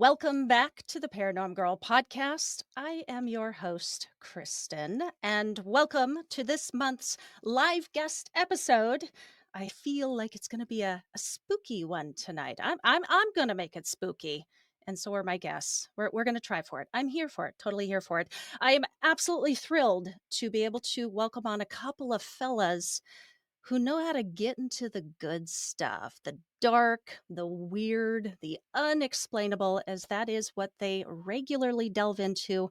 Welcome back to the Paranormal Girl podcast. I am your host, Kristen, and welcome to this month's live guest episode. I feel like it's going to be a spooky one tonight. I'm going to make it spooky, and so are my guests. We're going to try for it. I'm here for it. Totally here for it. I am absolutely thrilled to be able to welcome on a couple of fellas who know how to get into the good stuff, the dark, the weird, the unexplainable, as that is what they regularly delve into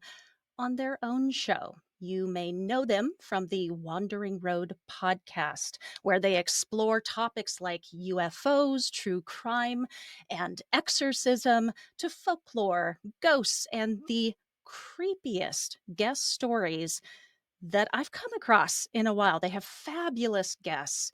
on their own show. You may know them from the Wandering Road podcast, where they explore topics like UFOs, true crime, and exorcism, to folklore, ghosts, and the creepiest guest stories that I've come across in a while. They have fabulous guests.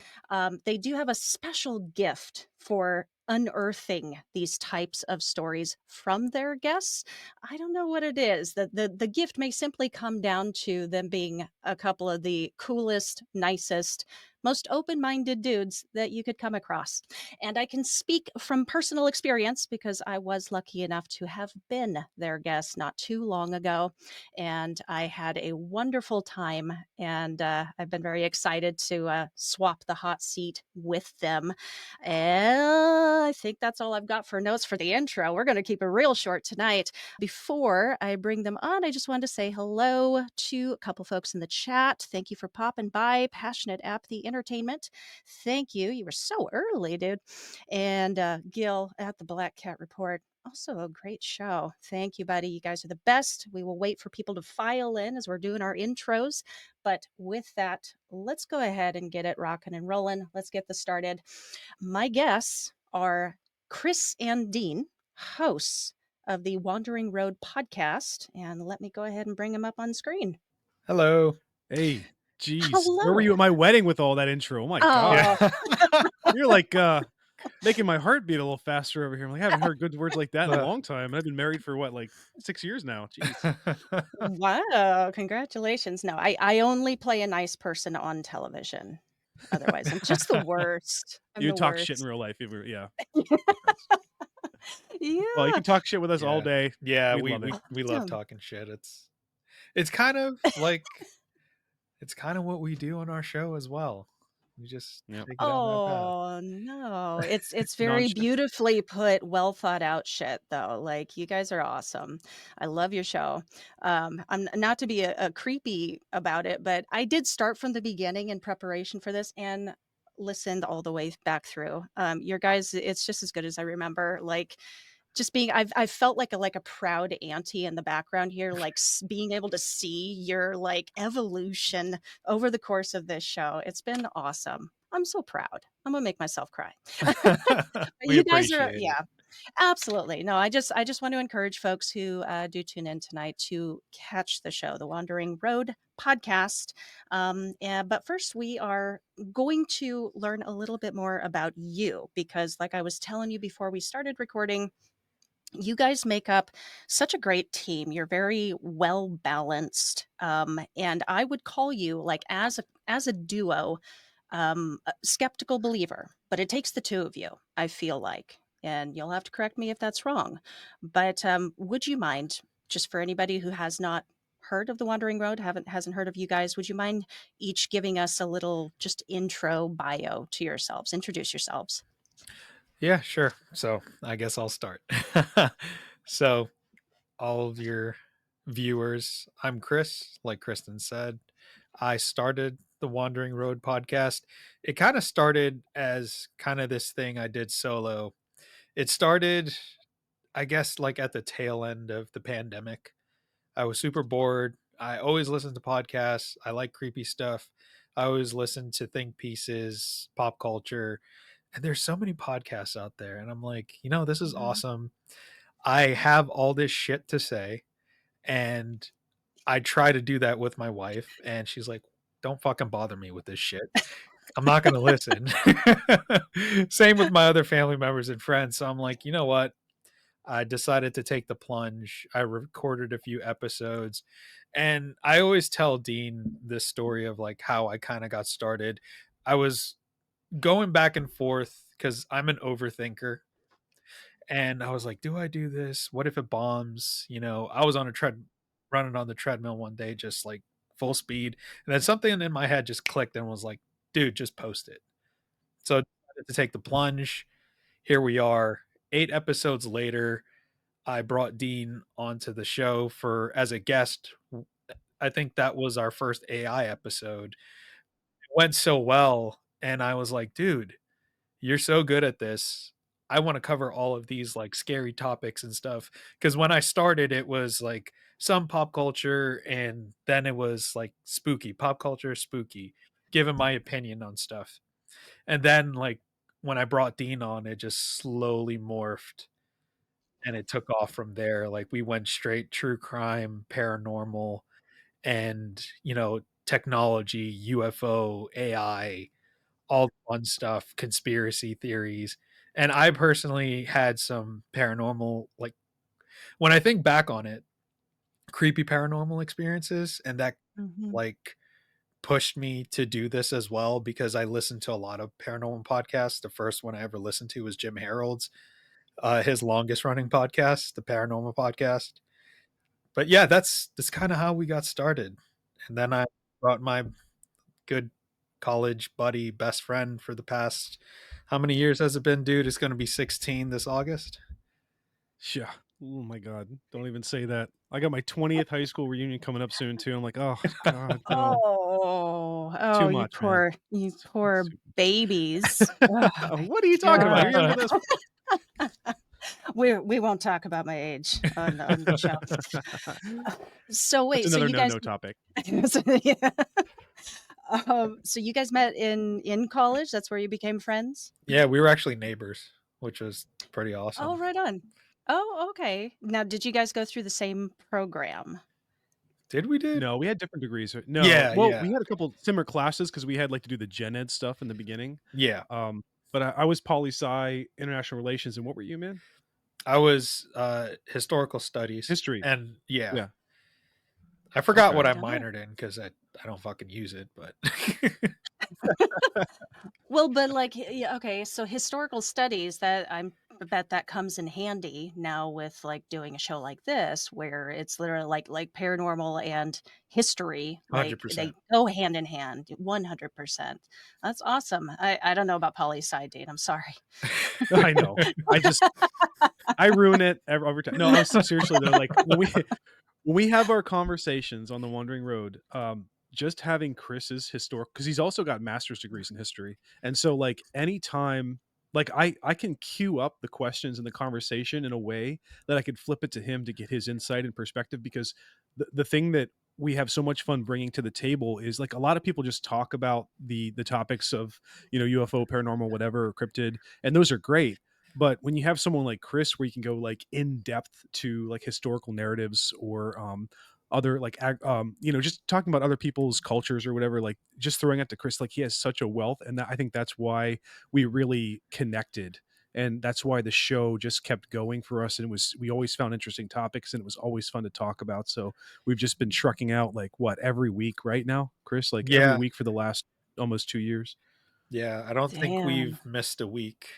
They do have a special gift for unearthing these types of stories from their guests. I don't know what it is. The gift may simply come down to them being a couple of the coolest, nicest, most open-minded dudes that you could come across. And I can speak from personal experience because I was lucky enough to have been their guest not too long ago. And I had a wonderful time, and I've been very excited to swap the hot seat with them. And I think that's all I've got for notes for the intro. We're going to keep it real short tonight. Before I bring them on, I just wanted to say hello to a couple folks in the chat. Thank you for popping by. Passionate Apathy Entertainment. Thank you. You were so early, dude. And Gil at the Black Cat Report. Also a great show. Thank you, buddy. You guys are the best. We will wait for people to file in as we're doing our intros. But with that, let's go ahead and get it rocking and rolling. Let's get this started. My guests are Chris and Dean, hosts of the Wandering Road podcast. And let me go ahead and bring them up on screen. Hello. Hey, geez. Where were Hello. you at my wedding with all that intro? Oh my God. You're like making my heart beat a little faster over here. I'm like, I haven't heard good words like that in a long time. I've been married for what, like 6 years now. Jeez. Wow, congratulations. No, I only play a nice person on television. Otherwise, I'm just the worst. I'm You the talk shit in worst. real life. Yeah. Well, you Yeah. can talk shit with us all day. Yeah, We'd we love it. we love Awesome. talking shit. It's kind of like it's kind of what we do on our show as well. We just Yeah. take it down that path. Oh, no. It's very Non-shit. beautifully put, well thought out shit, though. Like, you guys are awesome. I love your show. I'm not to be a creepy about it, but I did start from the beginning in preparation for this and listened all the way back through. Your guys, it's just as good as I remember. Like, just being, I've felt like a proud auntie in the background here, like being able to see your like evolution over the course of this show. It's been awesome. I'm so proud. I'm gonna make myself cry. We You guys are, appreciate it. yeah, absolutely. No, I just want to encourage folks who do tune in tonight to catch the show, the Wandering Road podcast. But first, we are going to learn a little bit more about you because, like I was telling you before we started recording, you guys make up such a great team. You're very well balanced, and I would call you like as a duo, a skeptical believer. But it takes the two of you, I feel like, and you'll have to correct me if that's wrong. But would you mind, just for anybody who has not heard of the Wandering Road, hasn't heard of you guys, would you mind each giving us a little just intro bio to yourselves? Introduce yourselves. Yeah, sure. So I guess I'll start. So all of your viewers, I'm Chris, like Kristen said. I started the Wandering Road podcast. It kind of started as kind of this thing I did solo. It started, I guess, like at the tail end of the pandemic. I was super bored. I always listen to podcasts. I like creepy stuff. I always listen to think pieces, pop culture. And there's so many podcasts out there. And I'm like, this is Mhm. awesome. I have all this shit to say. And I try to do that with my wife. And she's like, don't fucking bother me with this shit. I'm not going to listen. Same with my other family members and friends. So I'm like, you know what? I decided to take the plunge. I recorded a few episodes, and I always tell Dean this story of like how I kind of got started. I was going back and forth because I'm an overthinker, And I was like, do I do this? What if it bombs? I was on a running on the treadmill one day, just like full speed. And then something in my head just clicked and was like, dude, just post it. So I decided to take the plunge. Here we are, 8 episodes later. I brought Dean onto the show for as a guest. I think that was our first AI episode. It went so well, and I was like, dude, you're so good at this. I want to cover all of these like scary topics and stuff. Cause when I started, it was like some pop culture and then it was like spooky, pop culture, spooky, giving my opinion on stuff. And then like when I brought Dean on, it just slowly morphed and it took off from there. Like we went straight true crime, paranormal, and technology, UFO, AI, all the fun stuff, conspiracy theories. And I personally had some paranormal, like when I think back on it, creepy paranormal experiences, and that Mhm. like pushed me to do this as well because I listened to a lot of paranormal podcasts. The first one I ever listened to was Jim Harold's, his longest running podcast, the Paranormal Podcast. But yeah, that's kind of how we got started. And then I brought my good college buddy, best friend for the past how many years has it been, dude? It's going to be 16 this August. Yeah. Oh my god. Don't even say that. I got my 20th high school reunion coming up soon too. I'm like, oh god, no. Oh, oh, Too much, man. you It's poor too babies. Oh my What are you talking about? You're gosh. younger than us. We won't talk about my age on the show. So That's wait, so another you guys no-no topic. so, yeah. So you guys met in college? That's where you became friends? Yeah, we were actually neighbors, which was pretty Oh, awesome. right on. Oh, okay. Now, did you guys go through the same program? Did we, dude? No, we had different degrees. No, Yeah, well, yeah, we had a couple similar classes because we had like to do the gen ed stuff in the beginning. yeah. But I was poli sci, international relations, and what were you, man? I was historical studies, History. and yeah, Yeah. I forgot what Okay. I Right on. minored in because I don't fucking use it, but Well, but like, yeah, okay, so historical studies I bet that comes in handy now with like doing a show like this, where it's literally like paranormal and history, like they 100%. go hand in hand, 100%. That's awesome. I don't know about poli sci, Dean. I'm sorry. I know. I ruin it every time. No, I was seriously though, like when we have our conversations on the Wandering Road, just having Chris's historic because he's also got master's degrees in history, and so like anytime, like I can queue up the questions in the conversation in a way that I could flip it to him to get his insight and perspective because the thing that we have so much fun bringing to the table is like a lot of people just talk about the topics of UFO, paranormal, whatever, or cryptid, and those are great. But when you have someone like Chris where you can go like in depth to like historical narratives or other like just talking about other people's cultures or whatever, like just throwing it to Chris, like he has such a wealth, and I think that's why we really connected, and that's why the show just kept going for us, and we always found interesting topics, and it was always fun to talk about. So we've just been trucking out like what every week right now, Chris, like every Yeah, week for the last almost 2 years. yeah. I don't think Damn. we've missed a week.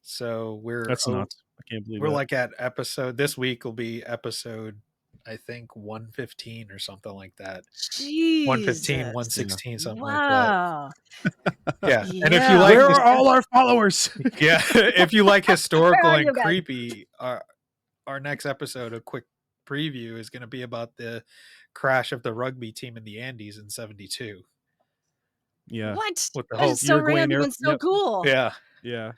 So we're That's nuts. I can't believe we're that. like at episode this week will be episode I think 115 or something like that. 115, one Jesus. Yeah. sixteen, something like that. Wow. Yeah. And if you Yeah. like Where this are all our followers? yeah, if you like Where historical are and you guys? creepy, our next episode, a quick preview, is going to be about the crash of the rugby team in the Andes in 72 Yeah. What? with the That whole is so Uruguayan random Air. and so Yep. cool. yeah. Yeah.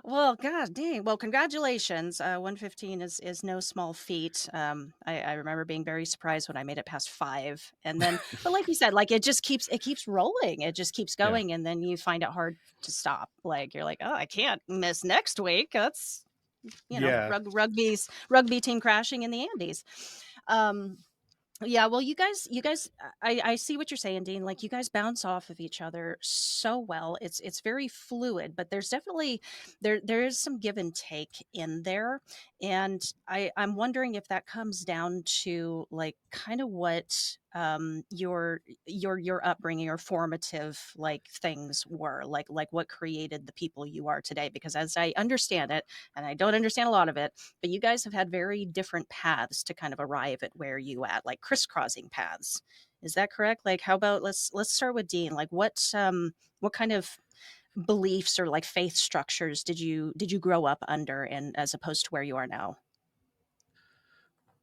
Well, god dang. Well, congratulations. 115 is no small feat. I remember being very surprised when I made it past 5. And then but like you said, like it keeps rolling. It just keeps Yeah. going and then you find it hard to stop. Like you're like, "Oh, I can't miss next week." That's Yeah. rugby team crashing in the Andes. Um yeah, well, you guys, I see what you're saying, Dean. Like you guys bounce off of each other so well. It's very fluid, but there's definitely there is some give and take in there. And I'm wondering if that comes down to like kind of what your upbringing or formative like things were like what created the people you are today. Because as I understand it, and I don't understand a lot of it, but you guys have had very different paths to kind of arrive at where you at, like crisscrossing paths. Is that correct? Like how about let's start with Dean. Like what kind of beliefs or like faith structures did you grow up under and as opposed to where you are now?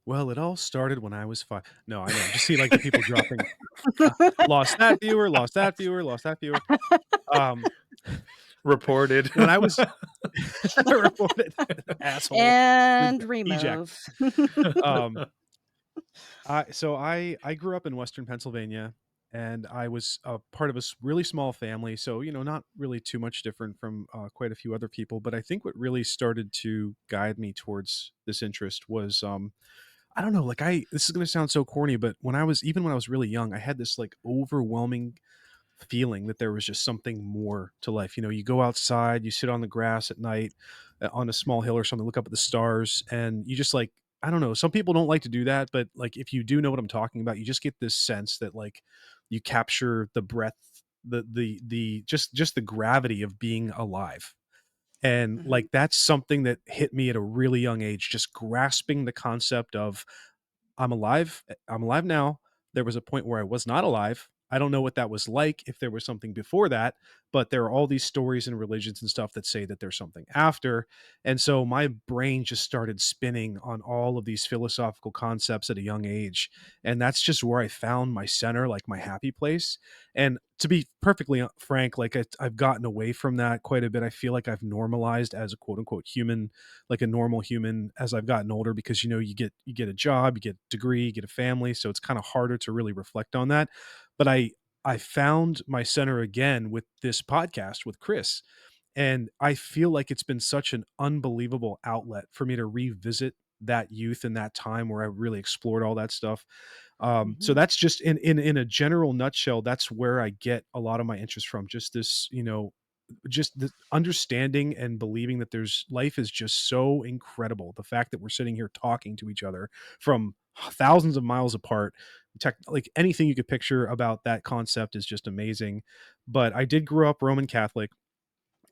Well, it all started when I was 5. No, I know. Just see, like, the people dropping, "Lost that viewer, lost that viewer, lost that viewer." Um, Reported. when I was reported, asshole, And eject. remove. Um, I grew up in Western Pennsylvania, and I was a part of a really small family, so, not really too much different from, quite a few other people, but I think what really started to guide me towards this interest was, I don't know, like, this is gonna sound so corny, but when I was really young, I had this, like, overwhelming feeling that there was just something more to life. You go outside, you sit on the grass at night, on a small hill or something, look up at the stars, and you just, like, I don't know, some people don't like to do that, but, like, if you do know what I'm talking about, you just get this sense that, like, you capture the breath, the just the gravity of being alive. And, Mhm, like, that's something that hit me at a really young age, just grasping the concept of I'm alive. I'm alive now. There was a point where I was not alive. I don't know what that was like, if there was something before that, but there are all these stories and religions and stuff that say that there's something after. And so my brain just started spinning on all of these philosophical concepts at a young age. And that's just where I found my center, like my happy place. And to be perfectly frank, like I've gotten away from that quite a bit. I feel like I've normalized as a quote unquote human, like a normal human, as I've gotten older, because you get a job, you get a degree, you get a family, so it's kind of harder to really reflect on that. But I found my center again with this podcast with Chris, and I feel like it's been such an unbelievable outlet for me to revisit that youth and that time where I really explored all that stuff. So mhm, that's just in a general nutshell, that's where I get a lot of my interest from. Just this, just the understanding and believing that there's life is just so incredible. The fact that we're sitting here talking to each other from thousands of miles apart, like anything you could picture about that concept is just amazing. But I did grow up Roman Catholic,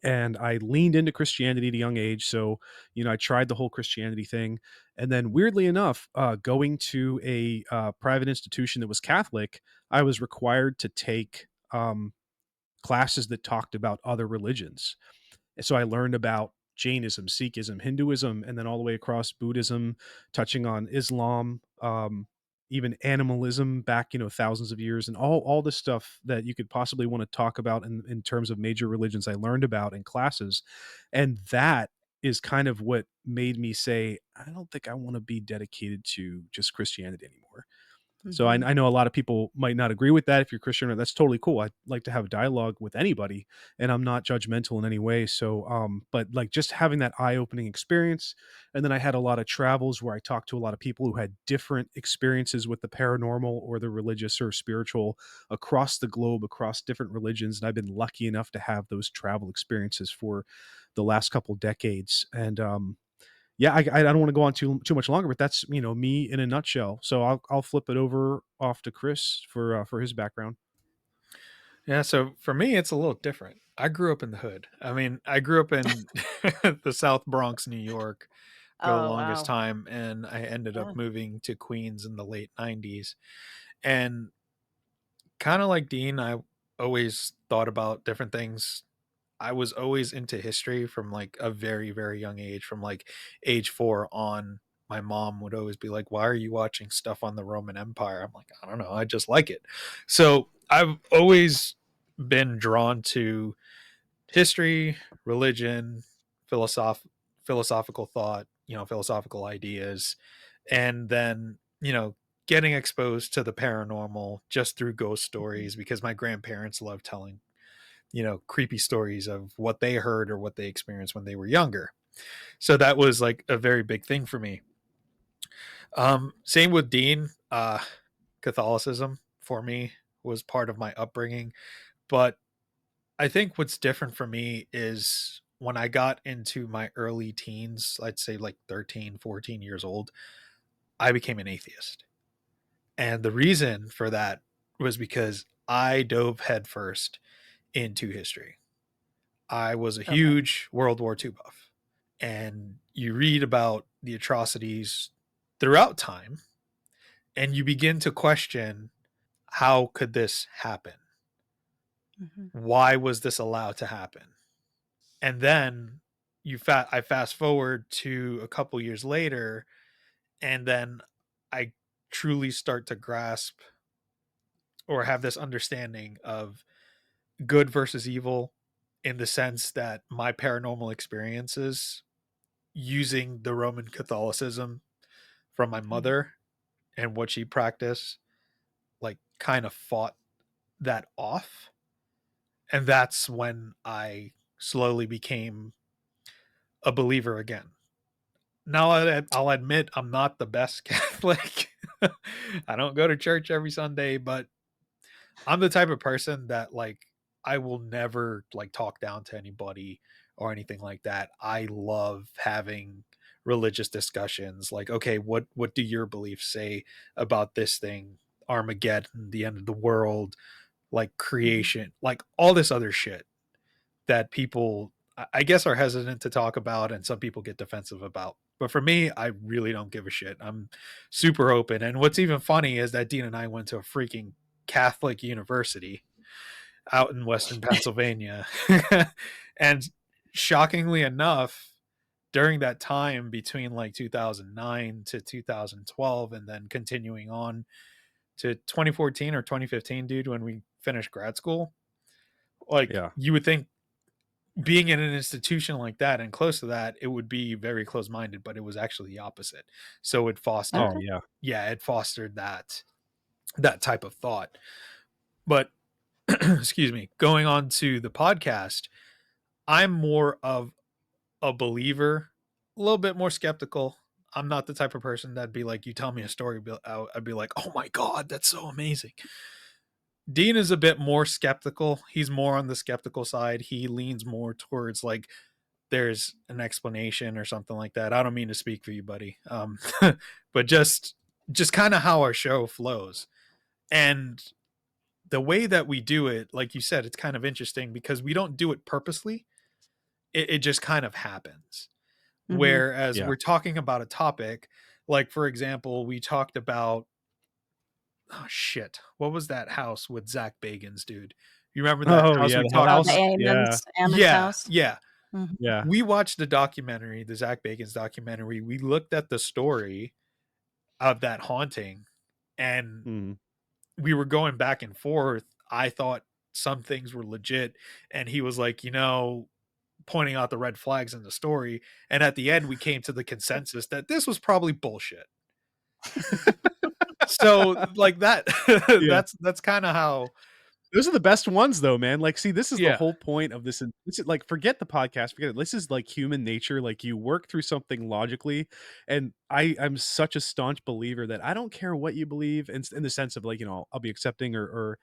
and I leaned into Christianity at a young age. So, I tried the whole Christianity thing. And then, weirdly enough, going to a private institution that was Catholic, I was required to take classes that talked about other religions. And so I learned about Jainism, Sikhism, Hinduism, and then all the way across Buddhism, touching on Islam, even animalism back, thousands of years, and all the stuff that you could possibly want to talk about in terms of major religions I learned about in classes. And that is kind of what made me say, I don't think I want to be dedicated to just Christianity anymore. So I, mhm, I know a lot of people might not agree with that. If you're Christian, that's totally cool. I'd like to have a dialogue with anybody, and I'm not judgmental in any way. So, but like just having that eye-opening experience, and then I had a lot of travels where I talked to a lot of people who had different experiences with the paranormal or the religious or spiritual across the globe, across different religions, and I've been lucky enough to have those travel experiences for the last couple decades. And yeah, I don't want to go on too much longer, but that's me in a nutshell. So I'll flip it over off to Chris for his background. Yeah, so for me, it's a little different. I grew up in the hood. I mean, I grew up in the South Bronx, New York for the oh longest wow, time, and I ended up yeah, moving to Queens in the late 90s. And kind of like Dean, I always thought about different things. I was always into history from like a very, very young age, from like age 4 on. My mom would always be like, "Why are you watching stuff on the Roman Empire?" I'm like, "I don't know, I just like it." So I've always been drawn to history, religion, philosoph- philosophical thought, philosophical ideas, and then, getting exposed to the paranormal just through ghost mhm, stories because my grandparents love telling, creepy stories of what they heard or what they experienced when they were younger. So that was like a very big thing for me. Same with Dean. Catholicism for me was part of my upbringing, but I think what's different for me is when I got into my early teens, I'd say like 13, 14 years old, I became an atheist. And the reason for that was because I dove headfirst into history. I was a Okay. huge World War II buff. And you read about the atrocities throughout time, and you begin to question, how could this happen? Mhm. Why was this allowed to happen? And then I fast forward to a couple years later, and then I truly start to grasp or have this understanding of good versus evil, in the sense that my paranormal experiences using the Roman Catholicism from my Mhm. mother and what she practiced, like, kind of fought that off. And that's when I slowly became a believer again. Now I'll admit I'm not the best Catholic. I don't go to church every Sunday, but I'm the type of person that, like, I will never like talk down to anybody or anything like that. I love having religious discussions. Like, okay, what do your beliefs say about this thing? Armageddon, the end of the world, like Mhm. creation, like all this other shit that people I guess are hesitant to talk about and some people get defensive about. But for me, I really don't give a shit. I'm super open. And what's even funny is that Dean and I went to a freaking Catholic university out in Western Pennsylvania. And shockingly enough, during that time between like 2009 to 2012 and then continuing on to 2014 or 2015, dude, when we finished grad school, like Yeah. you would think being in an institution like that and close to that, it would be very close minded, but it was actually the opposite. So it fostered, Oh Okay. yeah. yeah, it fostered that type of thought. But excuse me, going on to the podcast, I'm more of a believer, a little bit more skeptical. I'm not the type of person that'd be like, you tell me a story, I'd be like, oh my God, that's so amazing. Dean is a bit more skeptical. He's more on the skeptical side. He leans more towards like there's an explanation or something like that. I don't mean to speak for you, buddy. But just kind of how our show flows. And the way that we do it, like you said, it's kind of interesting because we don't do it purposely. It just kind of happens. Mhm. Whereas Yeah. we're talking about a topic, like for example, we talked about, oh shit, what was that house with Zach Bagans, dude? You remember that Oh house yeah. we The Hell talked Oh, the House. about? Yeah. Amon's Yeah, house? yeah. Mhm. Yeah. We watched the documentary, the Zach Bagans documentary. We looked at the story of that haunting, and Mm. we were going back and forth. I thought some things were legit, and he was like, pointing out the red flags in the story. And at the end, we came to the consensus that this was probably bullshit. So, like that, Yeah. that's kind of how, Those are the best ones though, man. Like, see, this is the yeah, whole point of this is like, forget the podcast, forget it. This is like human nature. Like, you work through something logically. And I'm such a staunch believer that I don't care what you believe in the sense of like, I'll be accepting or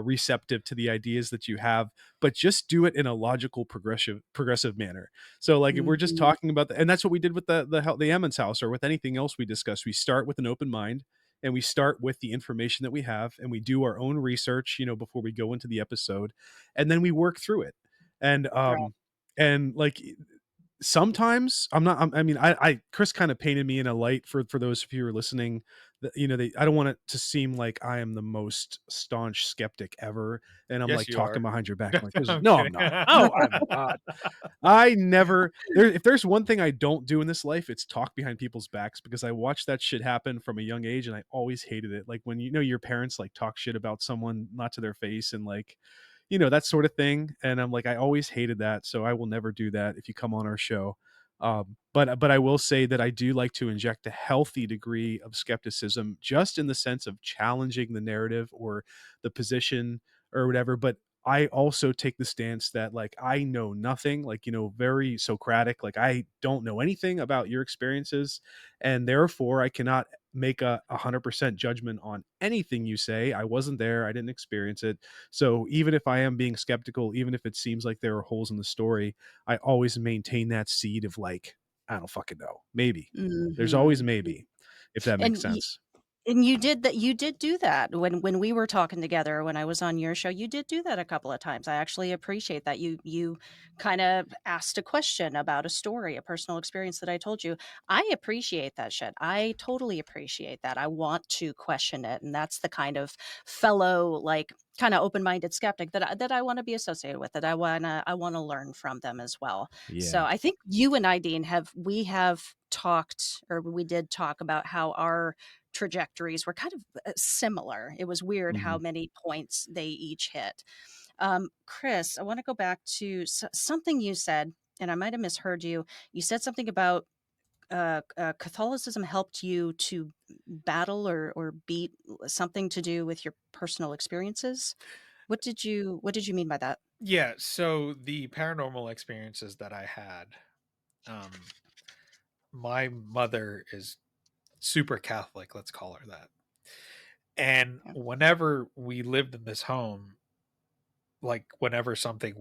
receptive to the ideas that you have, but just do it in a logical, progressive manner. So like, if we're just Mhm. talking about and that's what we did with the Emmons house or with anything else we discuss. We start with an open mind and we start with the information that we have and we do our own research, before we go into the episode, and then we work through it. And Right. and like, sometimes I'm not I mean, I Chris kind of painted me in a light for those of you who are listening that, I don't want it to seem like I am the most staunch skeptic ever and I'm yes, like you talking are. behind your back. I'm like, I'm no, I'm kidding. not. No, I'm not. I never if there's one thing I don't do in this life, it's talk behind people's backs because I watched that shit happen from a young age and I always hated it. Like when your parents like talk shit about someone not to their face and like that sort of thing. And I'm like, I always hated that, so I will never do that if you come on our show. But I will say that I do like to inject a healthy degree of skepticism, just in the sense of challenging the narrative or the position or whatever. But I also take the stance that, like, I know nothing, like, very Socratic, like, I don't know anything about your experiences, and therefore I cannot make a 100% judgment on anything you say. I wasn't there, I didn't experience it. So even if I am being skeptical, even if it seems like there are holes in the story, I always maintain that seed of like, I don't fucking know. Maybe. There's always Mhm. maybe, if that And makes sense. you did that, you did do that when we were talking together when I was on your show, you did do that a couple of times. I actually appreciate that. You kind of asked a question about a story, a personal experience that I told you. I appreciate that shit. I totally appreciate that. I want to question it, and that's the kind of fellow, like, kind of open-minded skeptic that I want to be associated with, that I want to learn from them as well. So Yeah. I think you and I, Dean, have talked, or we did talk about how our trajectories were kind of similar. It was weird how Mhm. many points they each hit. Chris, I want to go back to something you said, and I might have misheard you. You said something about Catholicism helped you to battle or beat something to do with your personal experiences. What did you mean by that? Yeah, so the paranormal experiences that I had, um, my mother is super Catholic, let's call her that. And Yeah. whenever we lived in this home, like whenever something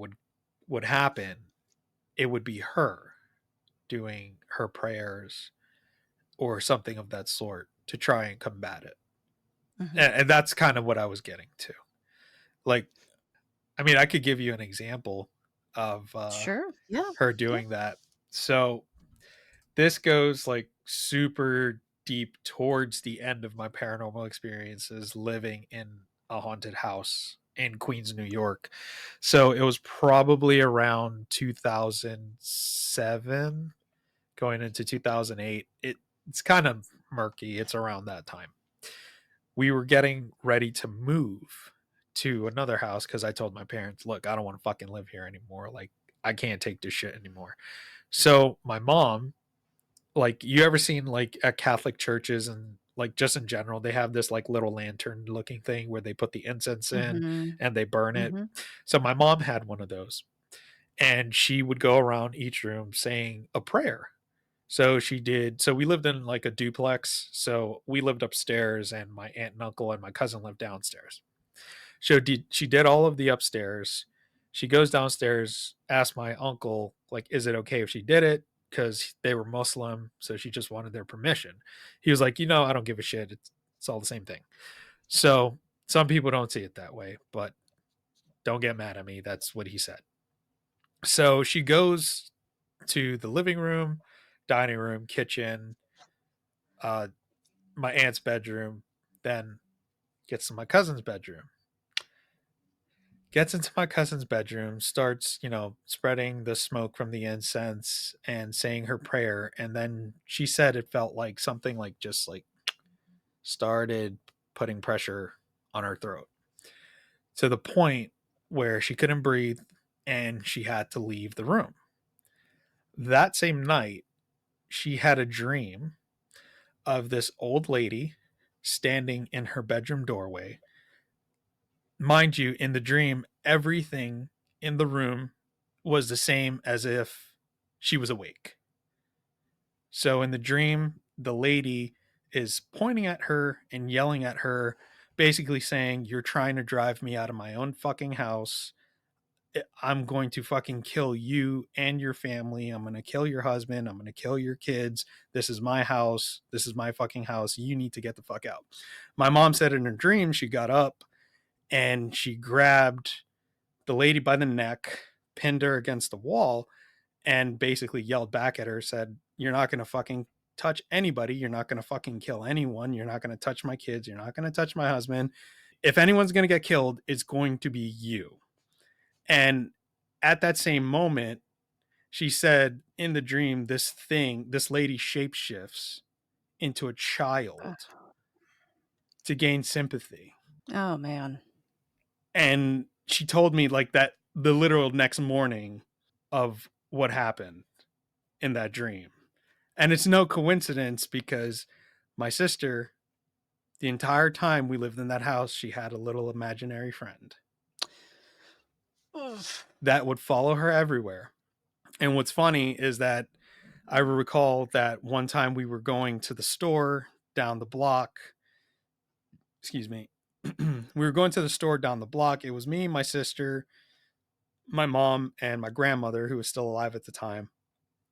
would happen, it would be her doing her prayers or something of that sort to try and combat it. Hmm. And that's kind of what I was getting to. Like, I mean, I could give you an example of Sure. Yeah. her Yeah. doing that. So this goes like super deep towards the end of my paranormal experiences living in a haunted house in Queens, New York. So it was probably around 2007 going into 2008. It's kind of murky. It's around that time. We were getting ready to move to another house because I told my parents, look, I don't want to fucking live here anymore. Like, I can't take this shit anymore. So my mom, like, you ever seen like at Catholic churches and like just in general, they have this like little lantern looking thing where they put the incense in Hmm. and they burn it. Hmm. So my mom had one of those and she would go around each room saying a prayer. So she did. So we lived in like a duplex. So we lived upstairs and my aunt and uncle and my cousin lived downstairs. She did all of the upstairs. She goes downstairs, asks my uncle, like, is it okay if she did it? Because they were Muslim, so she just wanted their permission. He was like, I don't give a shit. It's all the same thing. So some people don't see it that way, but don't get mad at me. That's what he said. So she goes to the living room, dining room, kitchen, uh, my aunt's bedroom, then gets to my cousin's bedroom. Gets into my cousin's bedroom, starts, spreading the smoke from the incense and saying her prayer. And then she said it felt like something like just like started putting pressure on her throat to the point where she couldn't breathe and she had to leave the room. That same night, she had a dream of this old lady standing in her bedroom doorway. Mind you, in the dream, everything in the room was the same as if she was awake. So in the dream, the lady is pointing at her and yelling at her, basically saying, you're trying to drive me out of my own fucking house. I'm going to fucking kill you and your family. I'm going to kill your husband. I'm going to kill your kids. This is my house. This is my fucking house. You need to get the fuck out. My mom said in her dream, she got up and she grabbed the lady by the neck, pinned her against the wall, and basically yelled back at her, said, you're not going to fucking touch anybody. You're not going to fucking kill anyone. You're not going to touch my kids. You're not going to touch my husband. If anyone's going to get killed, it's going to be you. And at that same moment, she said in the dream, this lady shapeshifts into a child to gain sympathy. Oh man. And she told me like that the literal next morning of what happened in that dream. And it's no coincidence because my sister, the entire time we lived in that house, she had a little imaginary friend. that would follow her everywhere. And what's funny is that I recall that one time we were going to the store down the block. Excuse me. We were going to the store down the block. It was me, my sister, my mom, and my grandmother, who was still alive at the time.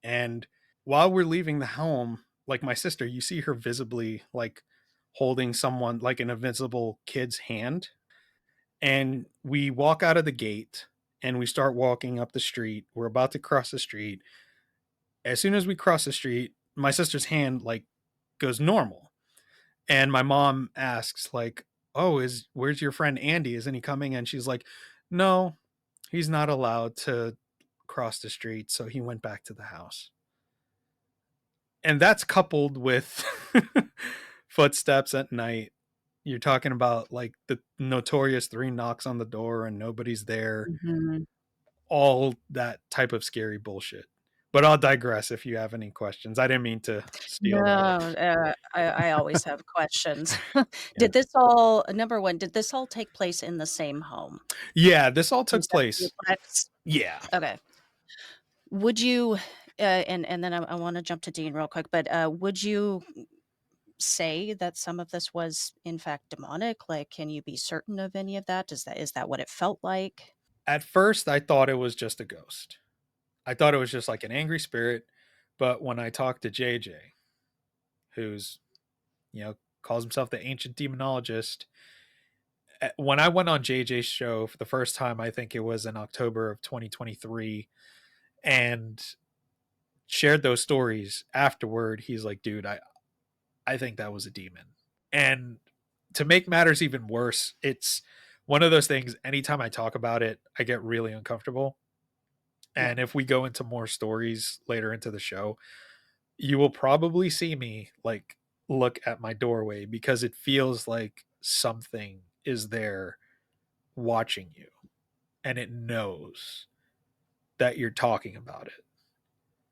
And while we're leaving the home, like my sister, you see her visibly like holding someone, like an invisible kid's hand. And we walk out of the gate and we start walking up the street. We're about to cross the street. As soon as we cross the street, my sister's hand like goes normal. And my mom asks, like, "Oh, is where's your friend Andy? Isn't he coming?" And she's like, "No, he's not allowed to cross the street, so he went back to the house." And that's coupled with footsteps at night. You're talking about like the notorious 3 knocks on the door and nobody's there, Mhm. all that type of scary bullshit. But I'll digress if you have any questions. I didn't mean to No, steal that. I always have questions. Yeah. Did this all number 1, did this all take place in the same home? Yeah, this all You took said place. duplex? Yeah. Okay. Would you, and then I wanna jump to Dean real quick, but, would you say that some of this was in fact demonic? Like, can you be certain of any of that? Is that what it felt like? At first, I thought it was just a ghost. I thought it was just like an angry spirit. But when I talked to JJ, who's, calls himself the ancient demonologist, when I went on JJ's show for the first time, I think it was in October of 2023, and shared those stories afterward, he's like, dude, I think that was a demon. And to make matters even worse, it's one of those things, anytime I talk about it, I get really uncomfortable. Yeah. And if we go into more stories later into the show, you will probably see me like look at my doorway because it feels like something is there watching you and it knows that you're talking about it.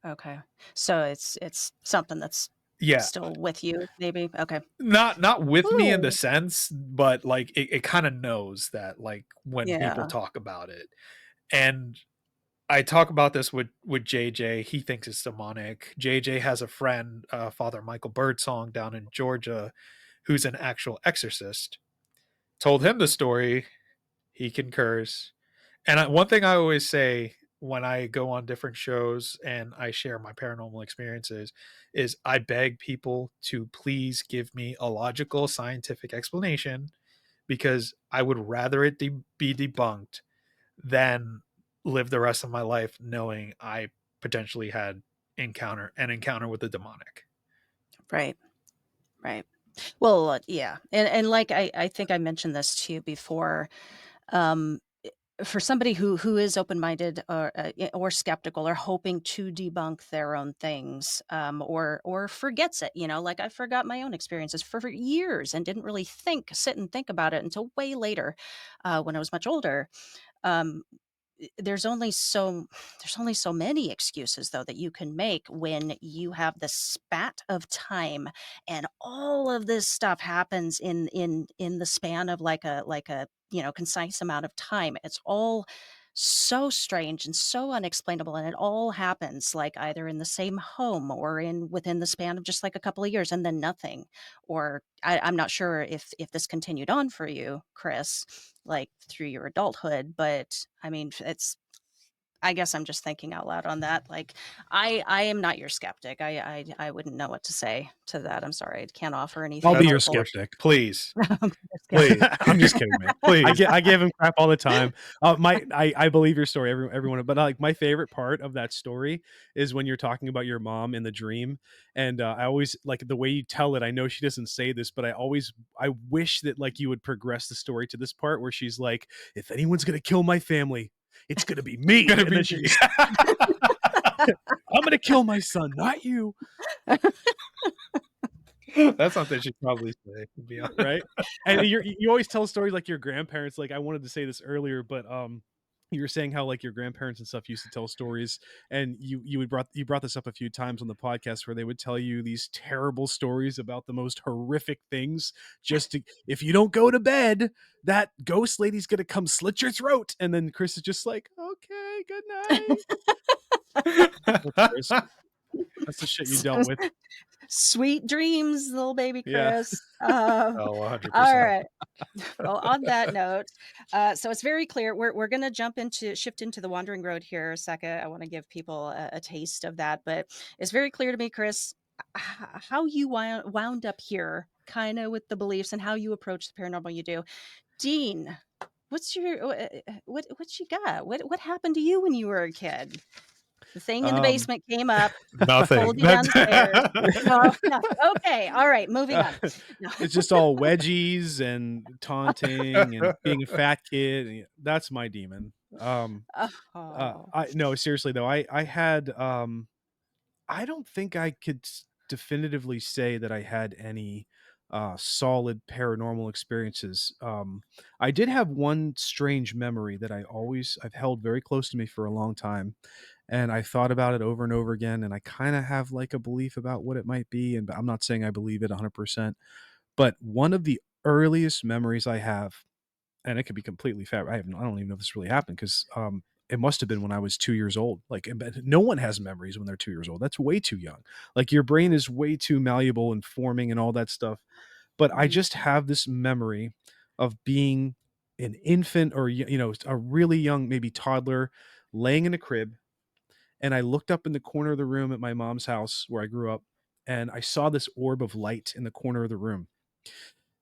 Okay. So it's something that's Yeah, still with you, maybe? Okay. not with me in the Ooh. sense, but like it kind of knows that like when people Yeah. talk about it. And I talk about this with JJ. He thinks it's demonic. JJ has a friend, Father Michael Birdsong down in Georgia, who's an actual exorcist. Told him the story. He concurs. And one thing I always say when I go on different shows and I share my paranormal experiences is I beg people to please give me a logical scientific explanation because I would rather it be debunked than live the rest of my life knowing I potentially had an encounter with the demonic. Right. Right. Well, yeah. And like I think I mentioned this to you before. Um for somebody who is open-minded or skeptical or hoping to debunk their own things, or forgets it, like I forgot my own experiences for years and didn't really sit and think about it until way later, when I was much older. um, there's only so there's only so many excuses though that you can make when you have the spat of time and all of this stuff happens in the span of like a concise amount of time. It's all so strange and so unexplainable, and it all happens like either in the same home or in within the span of just like a couple of years and then nothing. Or I'm not sure if this continued on for you, Chris, like through your adulthood, but I mean, I guess I'm just thinking out loud on that. Like, I am not your skeptic. I wouldn't know what to say to that. I'm sorry. I can't offer I'll anything be That's your helpful. skeptic. please, I'm your skeptic. please, I'm just kidding, man. please. I give him crap all the time. I believe your story, everyone. But like my favorite part of that story is when you're talking about your mom in the dream, and I always like the way you tell it. I know she doesn't say this, but I wish that like you would progress the story to this part where she's like, if anyone's gonna kill my family, it's gonna be me, Gonna and be then she me. just, I'm gonna kill my son, not you, That's something she'd probably say, to be honest. right? And you always tell stories like your grandparents. Like I wanted to say this earlier, but you were saying how like your grandparents and stuff used to tell stories, and you brought this up a few times on the podcast where they would tell you these terrible stories about the most horrific things, just to, if you don't go to bed, that ghost lady's gonna come slit your throat. And then Chris is just like, okay, good night. Poor Chris. That's the shit you dealt with. Sweet dreams, little baby Yeah. Chris. Oh, All 100%. right. Well, on that note, so it's very clear we're going to shift into the wandering road here a second. I want to give people a taste of that, but it's very clear to me, Chris, how you wound up here, kind of with the beliefs and how you approach the paranormal. You do, Dean. What's your what you got? What happened to you when you were a kid? The thing in the Um, basement came up, Nothing. pulled you down the stairs. No, nothing. Okay, all right, moving on. No. it's just all wedgies and taunting and being a fat kid. That's my demon. Oh. I no, seriously though, I had I don't think I could definitively say that I had any solid paranormal experiences. I did have one strange memory that I've held very close to me for a long time, and I thought about it over and over again, and I kind of have like a belief about what it might be, and I'm not saying I believe it 100%, but one of the earliest memories I have, and it could be completely I don't even know if this really happened because it must have been when I was 2 years old. Like, but no one has memories when they're 2 years old. That's way too young. Like, your brain is way too malleable and forming and all that stuff. But I Mhm. just have this memory of being an infant or a really young, maybe toddler, laying in a crib, and I looked up in the corner of the room at my mom's house where I grew up, and I saw this orb of light in the corner of the room.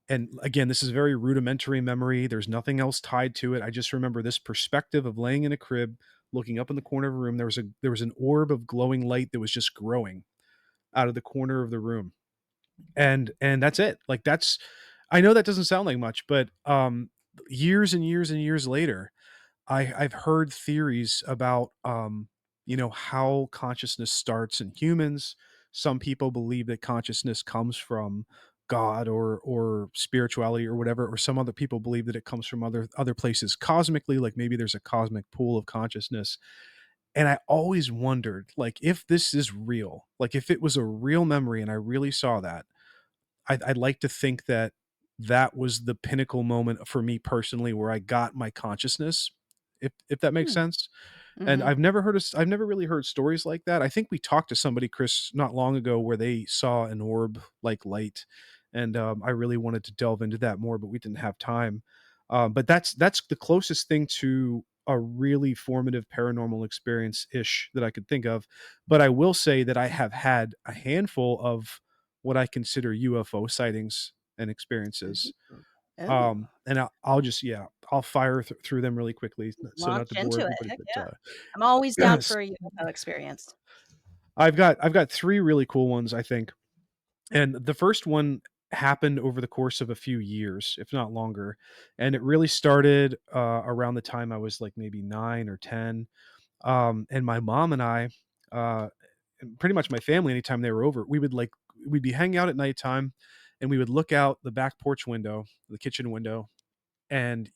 And again, this is very rudimentary memory. There's nothing else tied to it. I just remember this perspective of laying in a crib, looking up in the corner of a room. There was an orb of glowing light that was just growing out of the corner of the room. And that's it. Like, that's, I know that doesn't sound like much, but years and years and years later, I've heard theories about how consciousness starts in humans. Some people believe that consciousness comes from God or spirituality or whatever, or some other people believe that it comes from other places cosmically, like maybe there's a cosmic pool of consciousness. And I always wondered, like, if this is real, like if it was a real memory and I really saw that, I'd like to think that that was the pinnacle moment for me personally where I got my consciousness, if that makes Hmm. sense. And Mhm. I've never really heard stories like that. I think we talked to somebody, Chris, not long ago where they saw an orb like light, and I really wanted to delve into that more, but we didn't have time. But that's the closest thing to a really formative paranormal experience ish that I could think of. But I will say that I have had a handful of what I consider UFO sightings and experiences. Ooh. Oh, And I'll just, yeah, I'll fire through them really quickly, so not to launch bore into it. everybody. Heck But yeah. I'm always down s- for a UFO experience. I've got three really cool ones, I think. And the first one happened over the course of a few years, if not longer. And it really started around the time I was like maybe 9 or 10. And my mom and I, and pretty much my family, anytime they were over, we'd be hanging out at nighttime, and we would look out the back porch window, the kitchen window, and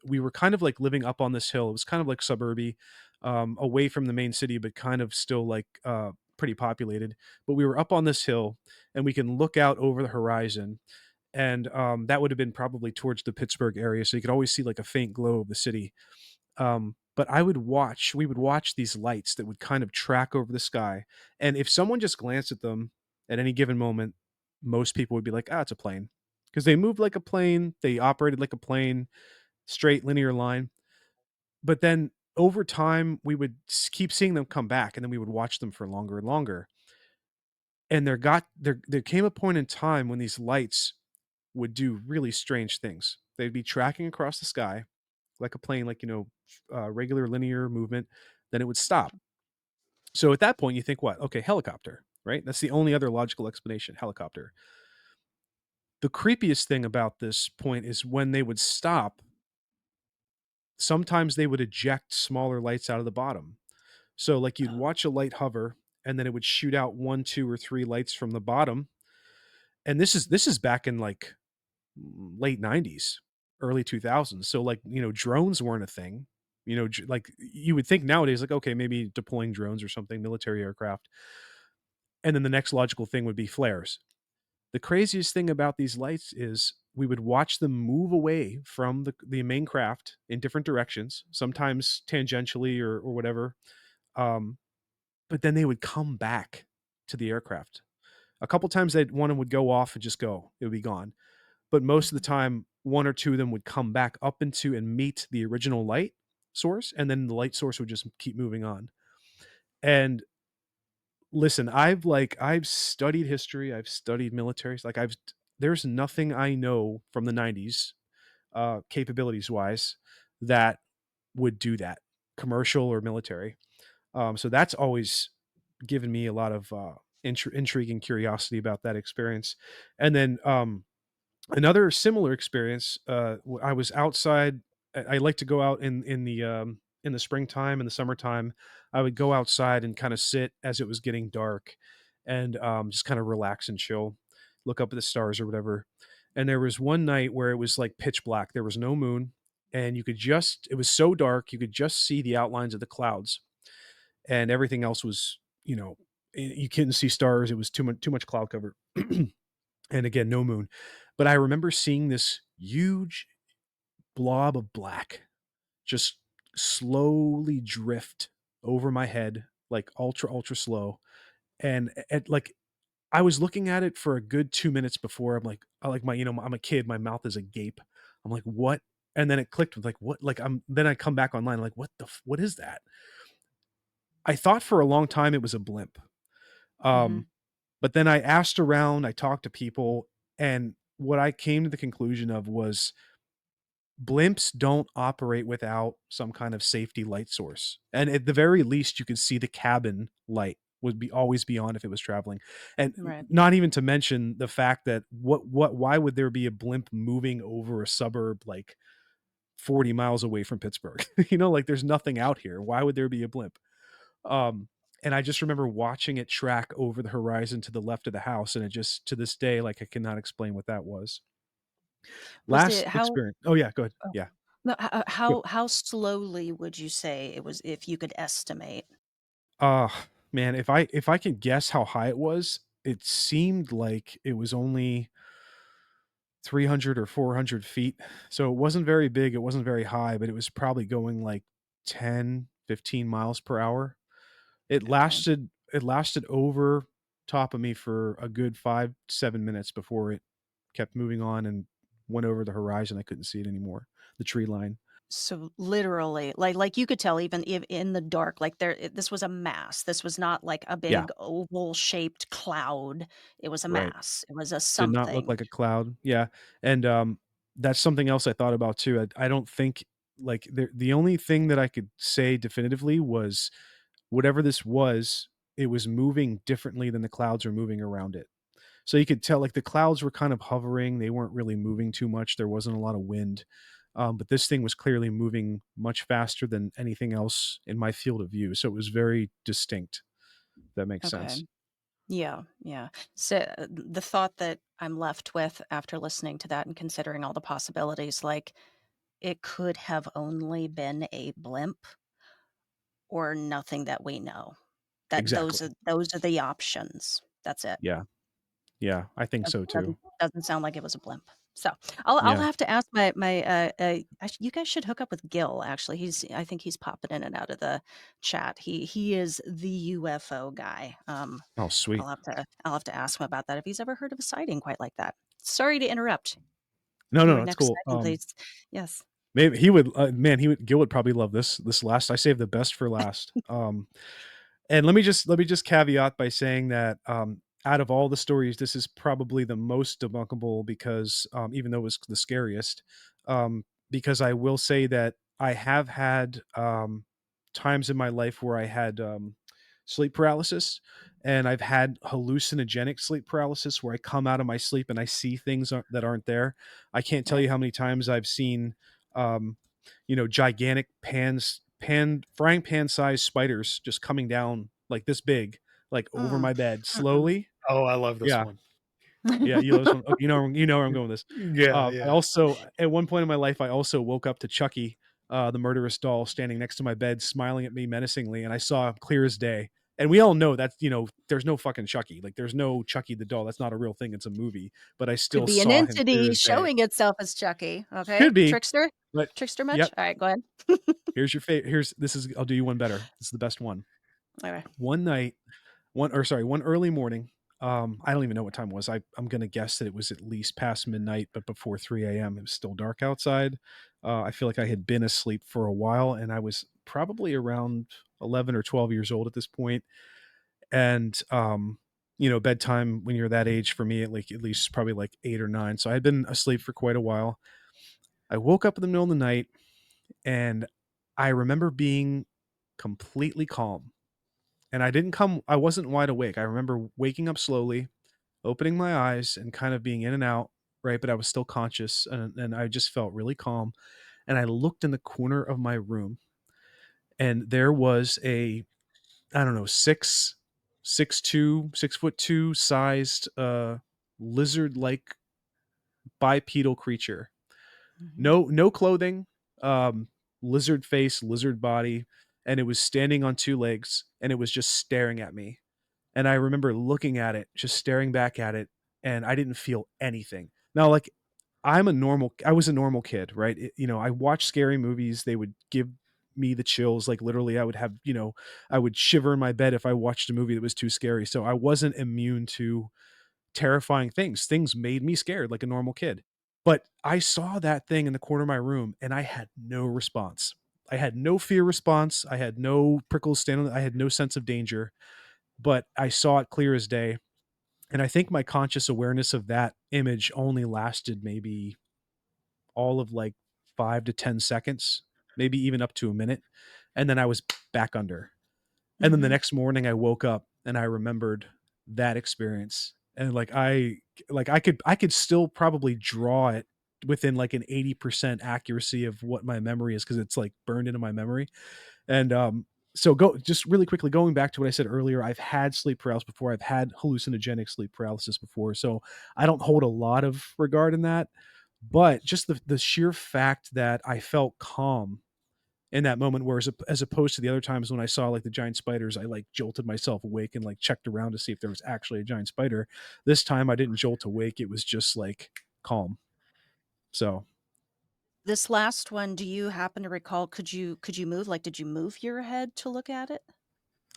we were kind of like living up on this hill. It was kind of like suburby, away from the main city, but kind of still like pretty populated. But we were up on this hill, and we can look out over the horizon, and that would have been probably towards the Pittsburgh area, so you could always see like a faint glow of the city. But we would watch these lights that would kind of track over the sky, and if someone just glanced at them at any given moment, most people would be like, "Ah, it's a plane," because they moved like a plane, they operated like a plane, straight linear line. But then over time, we would keep seeing them come back, and then we would watch them for longer and longer. And there came a point in time when these lights would do really strange things. They'd be tracking across the sky like a plane, like regular linear movement. Then it would stop. So at that point, you think, what? Okay, helicopter, right? That's the only other logical explanation. Helicopter. The creepiest thing about this point is when they would stop, sometimes they would eject smaller lights out of the bottom. So, like, you'd Oh. watch a light hover, and then it would shoot out one, two, or three lights from the bottom. And this is back in like late '90s, early 2000s. So, like, drones weren't a thing. You know, like you would think nowadays, like, okay, maybe deploying drones or something, military aircraft. And then the next logical thing would be flares. The craziest thing about these lights is we would watch them move away from the main craft in different directions, sometimes tangentially or whatever. Um, but then they would come back to the aircraft. A couple times one would go off and just go, it would be gone. But most of the Mhm. time, one or two of them would come back up into and meet the original light source, and then the light source would just keep moving on. And listen, I've studied history, I've studied militaries, like there's nothing I know from the 90s, capabilities wise, that would do that, commercial or military. So that's always given me a lot of intrigue and curiosity about that experience. And then another similar experience, I was outside. I like to go out in the springtime and the summertime. I would go outside and kind of sit as it was getting dark, and just kind of relax and chill, look up at the stars or whatever. And there was one night where it was like pitch black. There was no moon, and it was so dark you could just see the outlines of the clouds, and everything else was, you couldn't see stars. It was too much cloud cover. And again, no moon. But I remember seeing this huge blob of black just slowly drift over my head, like ultra, ultra slow. And like I was looking at it for a good 2 minutes before I'm like, I like my, I'm a kid, my mouth is agape. I'm like, what? And then it clicked with like, what? Like then I come back online, like, what is that? I thought for a long time it was a blimp. Mhm. Um, but then I asked around, I talked to people, and what I came to the conclusion of was blimps don't operate without some kind of safety light source. And at the very least, you could see the cabin light would be always be on if it was traveling. And Right. not even to mention the fact that why would there be a blimp moving over a suburb like 40 miles away from Pittsburgh? Like there's nothing out here. Why would there be a blimp? Um, and I just remember watching it track over the horizon to the left of the house, and it just to this day, like I cannot explain what that was. Was it Last how experience. Oh yeah, go ahead. oh, Yeah. no, Go. how slowly would you say it was if you could estimate? Uh Man, if I could guess how high it was, it seemed like it was only 300 or 400 feet. So it wasn't very big, it wasn't very high, but it was probably going like 10, 15 miles per hour. Okay. It lasted over top of me for a good 5, 7 minutes before it kept moving on and went over the horizon. I couldn't see it anymore, the tree line. So literally, like you could tell even if in the dark, like this was a mass. This was not like a Yeah, big oval shaped cloud. It was a right. mass. It was a Did not look something. like a cloud. Yeah, and, that's something else I thought about too. I don't think like, the only thing that I could say definitively was whatever this was, it was moving differently than the clouds are moving around it. So you could tell, like, the clouds were kind of hovering, they weren't really moving too much, there wasn't a lot of wind, but this thing was clearly moving much faster than anything else in my field of view, so it was very distinct, if that makes Okay. sense. Yeah, yeah. So the thought that I'm left with after listening to that and considering all the possibilities, like it could have only been a blimp or nothing that we know. That Exactly. those are the options. That's it. Yeah. Yeah, I think Doesn't so too. doesn't doesn't sound like it was a blimp. So, I'll Yeah. have to ask you guys should hook up with Gil, actually. I think he's popping in and out of the chat. He is the UFO guy. Oh, sweet. I'll have to ask him about that if he's ever heard of a sighting quite like that. Sorry to interrupt. No, no, Your no, it's next cool. sighting, please. Yes. Maybe he would, man, Gil would probably love this last. I saved the best for last. And let me just caveat by saying that, out of all the stories, this is probably the most debunkable because, even though it was the scariest, because I will say that I have had, times in my life where I had, sleep paralysis, and I've had hallucinogenic sleep paralysis where I come out of my sleep and I see things that aren't there. I can't tell Right. you how many times I've seen, um, gigantic frying pan sized spiders just coming down like this big, like over Mm. my bed Mm-mm. slowly. Oh, I love this Yeah. one. Yeah. You know this one. Okay, you know where I'm going with this. Yeah, I yeah. also, at one point in my life, I also woke up to Chucky. the murderous doll standing next to my bed, smiling at me menacingly, and I saw him clear as day. And we all know that, there's no fucking Chucky. Like, there's no Chucky the doll. That's not a real thing. It's a movie. But I Could still be an saw him clear entity as day. showing itself as Chucky, okay? Could be, Trickster? but Trickster much? yep. Alright, go ahead. I'll do you one better. This is the best one. Alright. One night, one early morning. I don't even know what time it was. I'm gonna guess that it was at least past midnight, but before 3 a.m. It was still dark outside. I feel like I had been asleep for a while, and I was probably around 11 or 12 years old at this point. And bedtime when you're that age for me, at least probably like 8 or 9. So I had been asleep for quite a while. I woke up in the middle of the night, and I remember being completely calm. And I wasn't wide awake. I remember waking up slowly, opening my eyes and kind of being in and out, right? But I was still conscious, and I just felt really calm. And I looked in the corner of my room, and there was I don't know, 6'2" sized lizard like bipedal creature. Mhm. No clothing, um, lizard face, lizard body, and it was standing on two legs, and it was just staring at me. And I remember looking at it, just staring back at it, and I didn't feel anything. Now, like, I was a normal kid, right? I watched scary movies. They would give me the chills. Like, literally, I would shiver in my bed if I watched a movie that was too scary. So I wasn't immune to terrifying things. Things made me scared like a normal kid. But I saw that thing in the corner of my room, and I had no response. I had no fear response. I had no prickles standing. I had no sense of danger, but I saw it clear as day. And I think my conscious awareness of that image only lasted maybe all of like 5 to 10 seconds, maybe even up to a minute. And then I was back under. And then the Mhm. next morning I woke up and I remembered that experience. And I could still probably draw it within like an 80% accuracy of what my memory is, because it's like burned into my memory. And so go just really quickly going back to what I said earlier, I've had sleep paralysis before. I've had hallucinogenic sleep paralysis before. So I don't hold a lot of regard in that. But just the sheer fact that I felt calm in that moment, whereas as opposed to the other times when I saw like the giant spiders, I like jolted myself awake and like checked around to see if there was actually a giant spider. This time I didn't jolt awake. It was just like calm. So This last one, do you happen to recall, could you move? Like, did you move your head to look at it?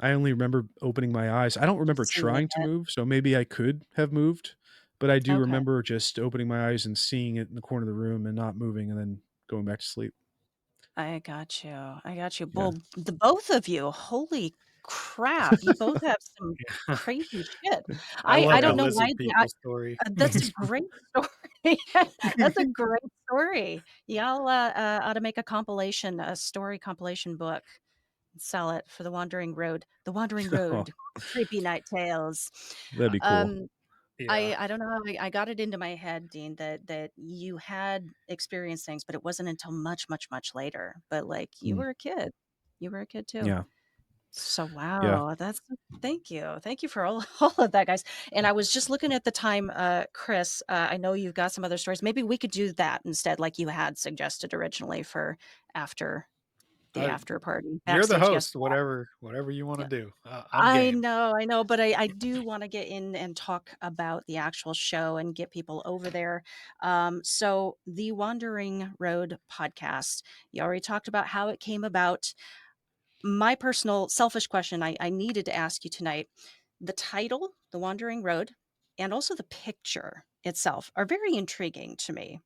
I only remember opening my eyes. I don't remember Just seeing trying to it. move, so maybe I could have moved, but I do Okay. remember just opening my eyes and seeing it in the corner of the room and not moving and then going back to sleep. I got you. I got you. Yeah. Well, the both of you, holy crap, you both have some Yeah. crazy shit. I I love the don't Yeah. know why lizard the people story. that's a great story. That's a great story. Y'all, ought to make a compilation, a story compilation book, and sell it for The Wandering Oh, Road, Creepy Night Tales. that'd be cool. Um, Yeah. I don't know how I got it into my head, Dean, that you had experienced things, but it wasn't until much, much, much later. But, like, you Mm. were a kid. You were a kid too. Yeah. So, Yeah. wow, that's thank you. Thank you for all all of that, guys. And I was just looking at the time, Chris, I know you've got some other stories. Maybe we could do that instead, like you had suggested originally for after the Uh, after party, you're the backstage guest. host. Whatever you want to do. I'm I game. know, I know, but I do wanna get in and talk about the actual show and get people over there. So the Wandering Road podcast, you already talked about how it came about. My personal selfish question I needed to ask you tonight, the title, The Wandering Road, and also the picture itself are very intriguing to me.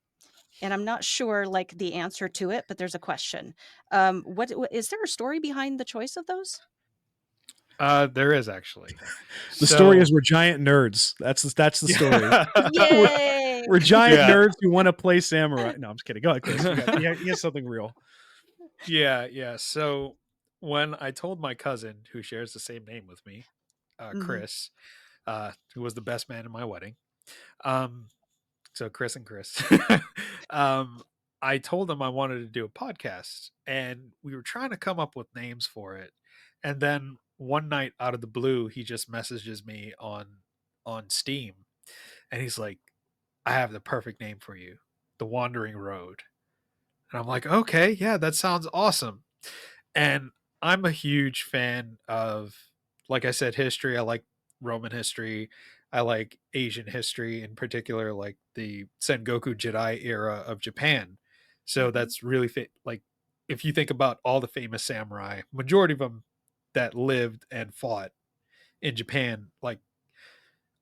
And I'm not sure, like, the answer to it, but there's a question. What is there a story behind the choice of those? There is actually. The story is So we're giant nerds. That's the story. yeah. we're, Yay! we're giant Yeah. nerds who want to play samurai. No, I'm just kidding. Go ahead, Chris. He has something real. Yeah. So when I told my cousin, who shares the same name with me, Mhm. Chris, who was the best man in my wedding, um, so Chris and Chris, um, I told him I wanted to do a podcast, and we were trying to come up with names for it. And then one night, out of the blue, he just messages me on Steam, and he's like, "I have the perfect name for you, The Wandering Road." And I'm like, okay, yeah, that sounds awesome. And I'm a huge fan of, like I said, history. I like Roman history. I like Asian history, in particular, like the Sengoku Jidai era of Japan. So Mhm. that's really like, if you think about all the famous samurai, majority of them that lived and fought in Japan, like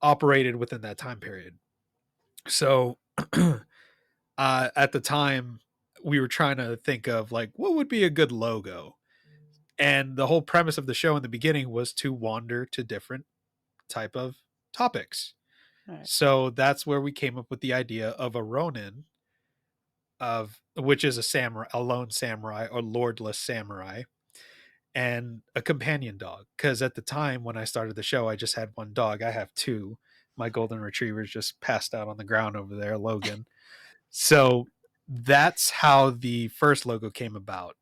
operated within that time period. So at the time, we were trying to think of like what would be a good logo. And the whole premise of the show in the beginning was to wander to different type of topics. Right. So that's where we came up with the idea of a Ronin, of which is a samurai, a lone samurai or lordless samurai, and a companion dog. Because at the time when I started the show, I just had one dog. I have two. My golden retriever's just passed out on the ground over there, Logan. So that's how the first logo came about.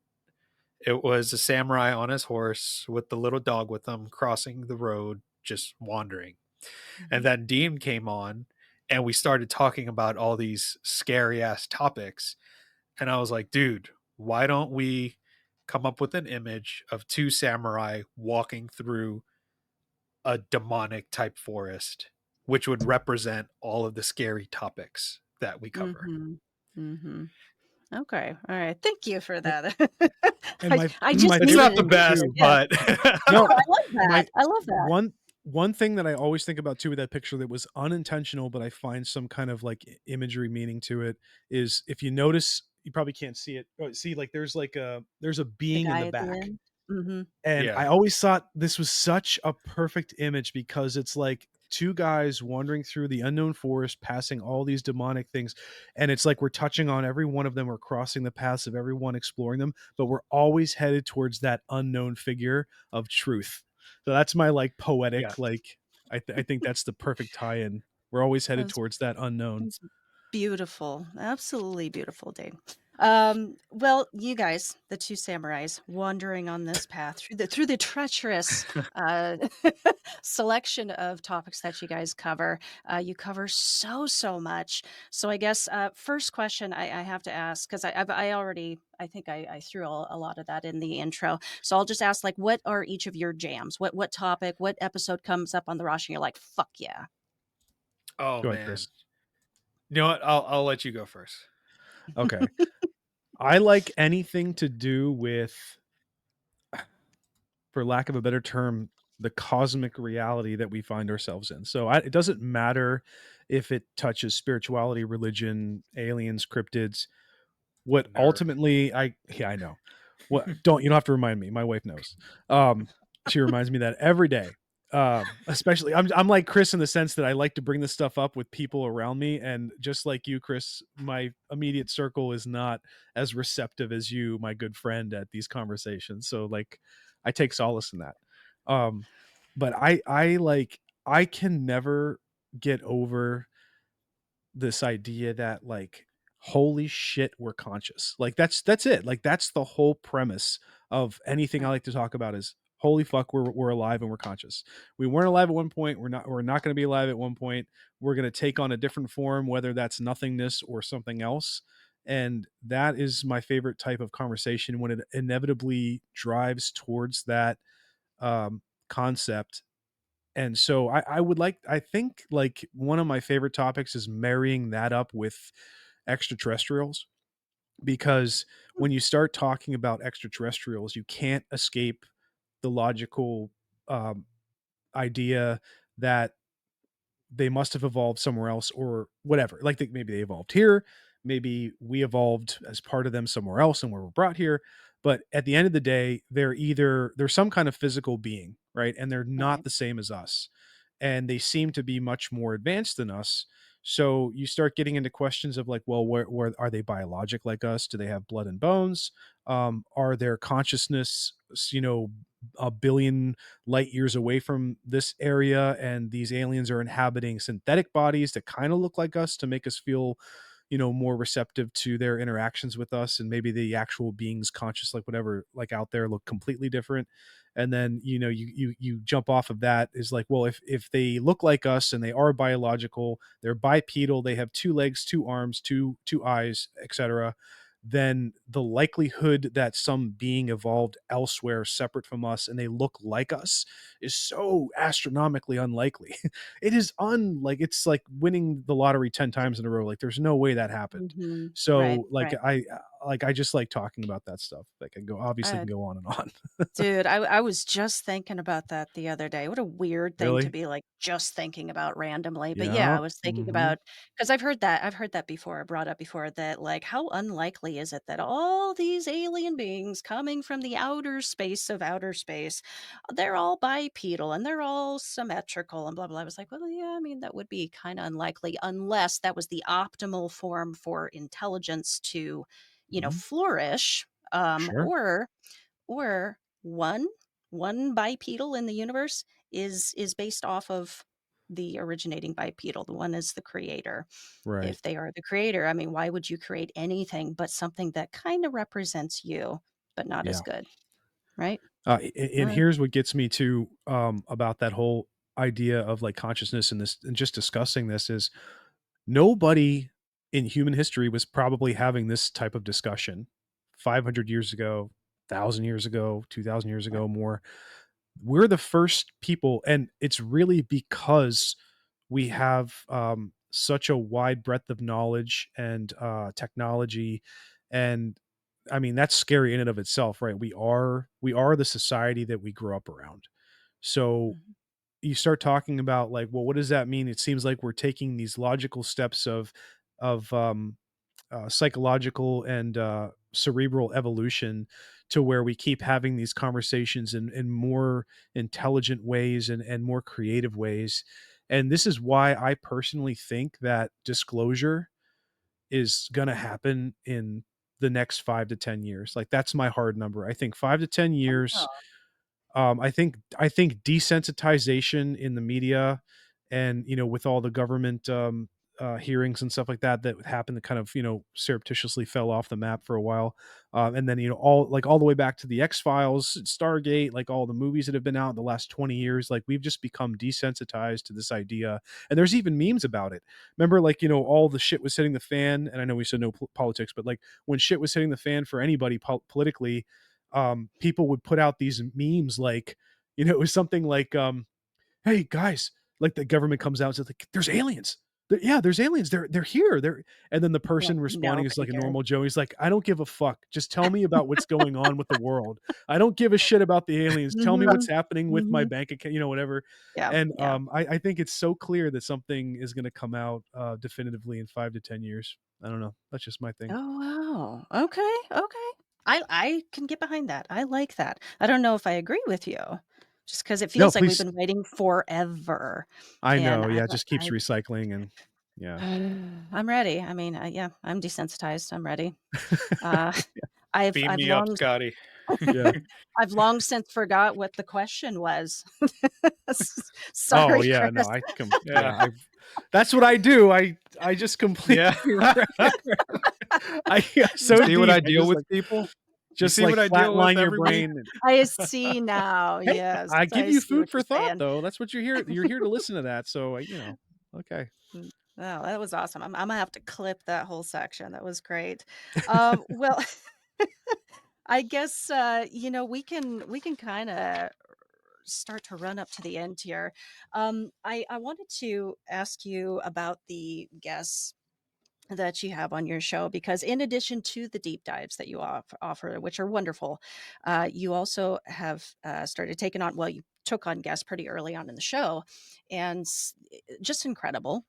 It was a samurai on his horse with the little dog with him crossing the road, just wandering. And Mhm. then Dean came on and we started talking about all these scary ass topics. And I was like, dude, why don't we come up with an image of two samurai walking through a demonic type forest, which would represent all of the scary topics that we cover? Mhm. Mhm. Okay. All right. Thank you for And that. and my I just my It's needed not favorite the an thing answer. best, too. Yeah. but No, No, I love that. my I love that. one thing that I always think about too with that picture that was unintentional, but I find some kind of like imagery meaning to it is if you notice, you probably can't see it. Oh, see, like there's a The being in guy the at the back. end. Mhm. And yeah, I always thought this was such a perfect image because it's like two guys wandering through the unknown forest, passing all these demonic things. And it's like we're touching on every one of them, we're crossing the paths of everyone, exploring them, but we're always headed towards that unknown figure of truth. So that's my like yeah. poetic, like, I think that's the perfect tie in. We're always headed That's towards that unknown. that's beautiful. Absolutely beautiful, Dane. Well, you guys, the two samurais wandering on this path through the treacherous uh, selection of topics that you guys cover. You cover so much. So I guess first question I have to ask because I already I think I threw a lot of that in the intro. So I'll just ask like, what are each of your jams? What topic? What episode comes up on the roster? And you're like, fuck yeah. Oh Go ahead, man. Chris. You know what? I'll let you go first. Okay. I like anything to do with, for lack of a better term, the cosmic reality that we find ourselves in. So it doesn't matter if it touches spirituality, religion, aliens, cryptids. What Nerd. ultimately yeah, I know. What don't you don't have to remind me. My wife knows. Um, she reminds me that every day. Especially I'm like Chris in the sense that I like to bring this stuff up with people around me, and just like you, Chris, my immediate circle is not as receptive as you, my good friend, at these conversations. So like I take solace in that. Um, but I can never get over this idea that like holy shit we're conscious, like that's it, like that's the whole premise of anything I Right. like to talk about is holy fuck we're alive and we're conscious. We weren't alive at one point, we're not going to be alive at one point, we're going to take on a different form, whether that's nothingness or something else. And that is my favorite type of conversation, when it inevitably drives towards that concept. And so I would like, I think like one of my favorite topics is marrying that up with extraterrestrials, because when you start talking about extraterrestrials, you can't escape the logical um, idea that they must have evolved somewhere else or whatever. Like maybe they evolved here, maybe we evolved as part of them somewhere else and we were brought here. But at the end of the day, they're some kind of physical being, right? And they're not Right. the same as us. And they seem to be much more advanced than us. So you start getting into questions of like, well, where are they biologic like us? Do they have blood and bones? Are their consciousness, a billion light years away from this area, and these aliens are inhabiting synthetic bodies that kind of look like us to make us feel more receptive to their interactions with us, and maybe the actual beings conscious, like whatever, like out there, look completely different. And then you jump off of that is like, well, if they look like us and they are biological, they're bipedal, they have two legs, two arms, two eyes, etc., then the likelihood that some being evolved elsewhere separate from us and they look like us is so astronomically unlikely. It is unlike it's like winning the lottery 10 times in a row. Like there's no way that happened. Mhm. Right, So right. I just like talking about that stuff. Like I go obviously Uh, can go on and on. Dude, I was just thinking about that the other day. What a weird thing to Really? be, like, just thinking about randomly, but yeah, Yeah. I was thinking Mhm. about, because 'cause I've heard that before, brought up before, that, like, how unlikely is it that all these alien beings coming from the outer space, they're all bipedal and they're all symmetrical and blah, blah. I was like, "Well, yeah, I mean, that would be kinda unlikely unless that was the optimal form for intelligence to, Mhm. flourish, Sure. or one bipedal in the universe is based off of the originating bipedal. The one is the creator. Right. If they are the creator, I mean, why would you create anything but something that kind of represents you, but not as Yeah. good, right? And Uh, here's what gets me to about that whole idea of like consciousness and this and just discussing this is nobody in human history was probably having this type of discussion 500 years ago, 1,000 years ago, 2,000 years right. ago, more. We're the first people, and it's really because we have such a wide breadth of knowledge and technology, and I mean that's scary in and of itself, right? We are the society that we grew up around. So Mhm. you start talking about like, well, what does that mean? It seems like we're taking these logical steps of psychological and cerebral evolution to where we keep having these conversations in more intelligent ways and more creative ways. And this is why I personally think that disclosure is going to happen in the next 5 to 10 years. Like that's my hard number. I think 5 to 10 years. Oh, I think desensitization in the media and, with all the government, hearings and stuff like that that happened that kind of, surreptitiously fell off the map for a while. And then, all the way back to the X-Files, Stargate, like all the movies that have been out in the last 20 years, like we've just become desensitized to this idea. And there's even memes about it. Remember, like, all the shit was hitting the fan. And I know we said no politics, but like when shit was hitting the fan for anybody politically, people would put out these memes like, it was something like, "Hey guys," like the government comes out and says like, "There's aliens. Yeah, there's aliens. They're here. They're," and then the yeah, person responding is nobody like a cares. normal Joe. He's like, "I don't give a fuck. Just tell me about what's going on with the world. I don't give a shit about the aliens. Tell me what's Mhm, happening with my mhm. bank account, whatever." Yeah, And yeah. I think it's so clear that something is going to come out definitively in 5 to 10 years. I don't know. That's just my thing. Oh, wow. Okay, okay. I can get behind that. I like that. I don't know if I agree with you, just because it No, feels like we've please. been waiting forever, I and know. I Yeah, it li just keeps recycling and yeah. I'm ready. I mean, yeah, I'm desensitized. I'm ready. Uh, Beam I've me up, long Scotty. Yeah. I've long since forgot what the question was. Oh, Sorry, yeah, no, Chris. Yeah. I've that's what I do. I just completely Yeah. I get You so see what I deep. I deal just with, like people? You just see like what I deal with flatline your every week? brain and I see now. hey, Yes, I give I you see food what for you're thought saying. though. That's what you're here to listen to that. So, okay. Mm. Wow, that was awesome. I'm gonna have to clip that whole section. That was great. Well, I guess we can kind of start to run up to the end here. I wanted to ask you about the guests that you have on your show, because in addition to the deep dives that you offer, which are wonderful, you also have started taking on, well, you took on guests pretty early on in the show, and just incredible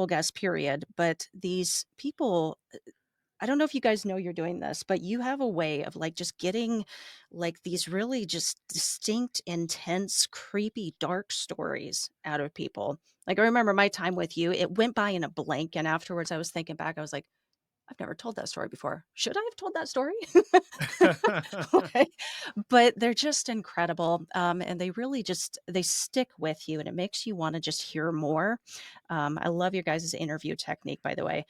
guests, period. But these people, I don't know if you guys know you're doing this, but you have a way of like just getting like these really just distinct, intense, creepy, dark stories out of people. Like I remember my time with you, it went by in a blank. And afterwards I was thinking back, I was like, I've never told that story before. Should I have told that story? Like, but they're just incredible. And they really just they stick with you, and it makes you want to just hear more. I love your guys' interview technique, by the way.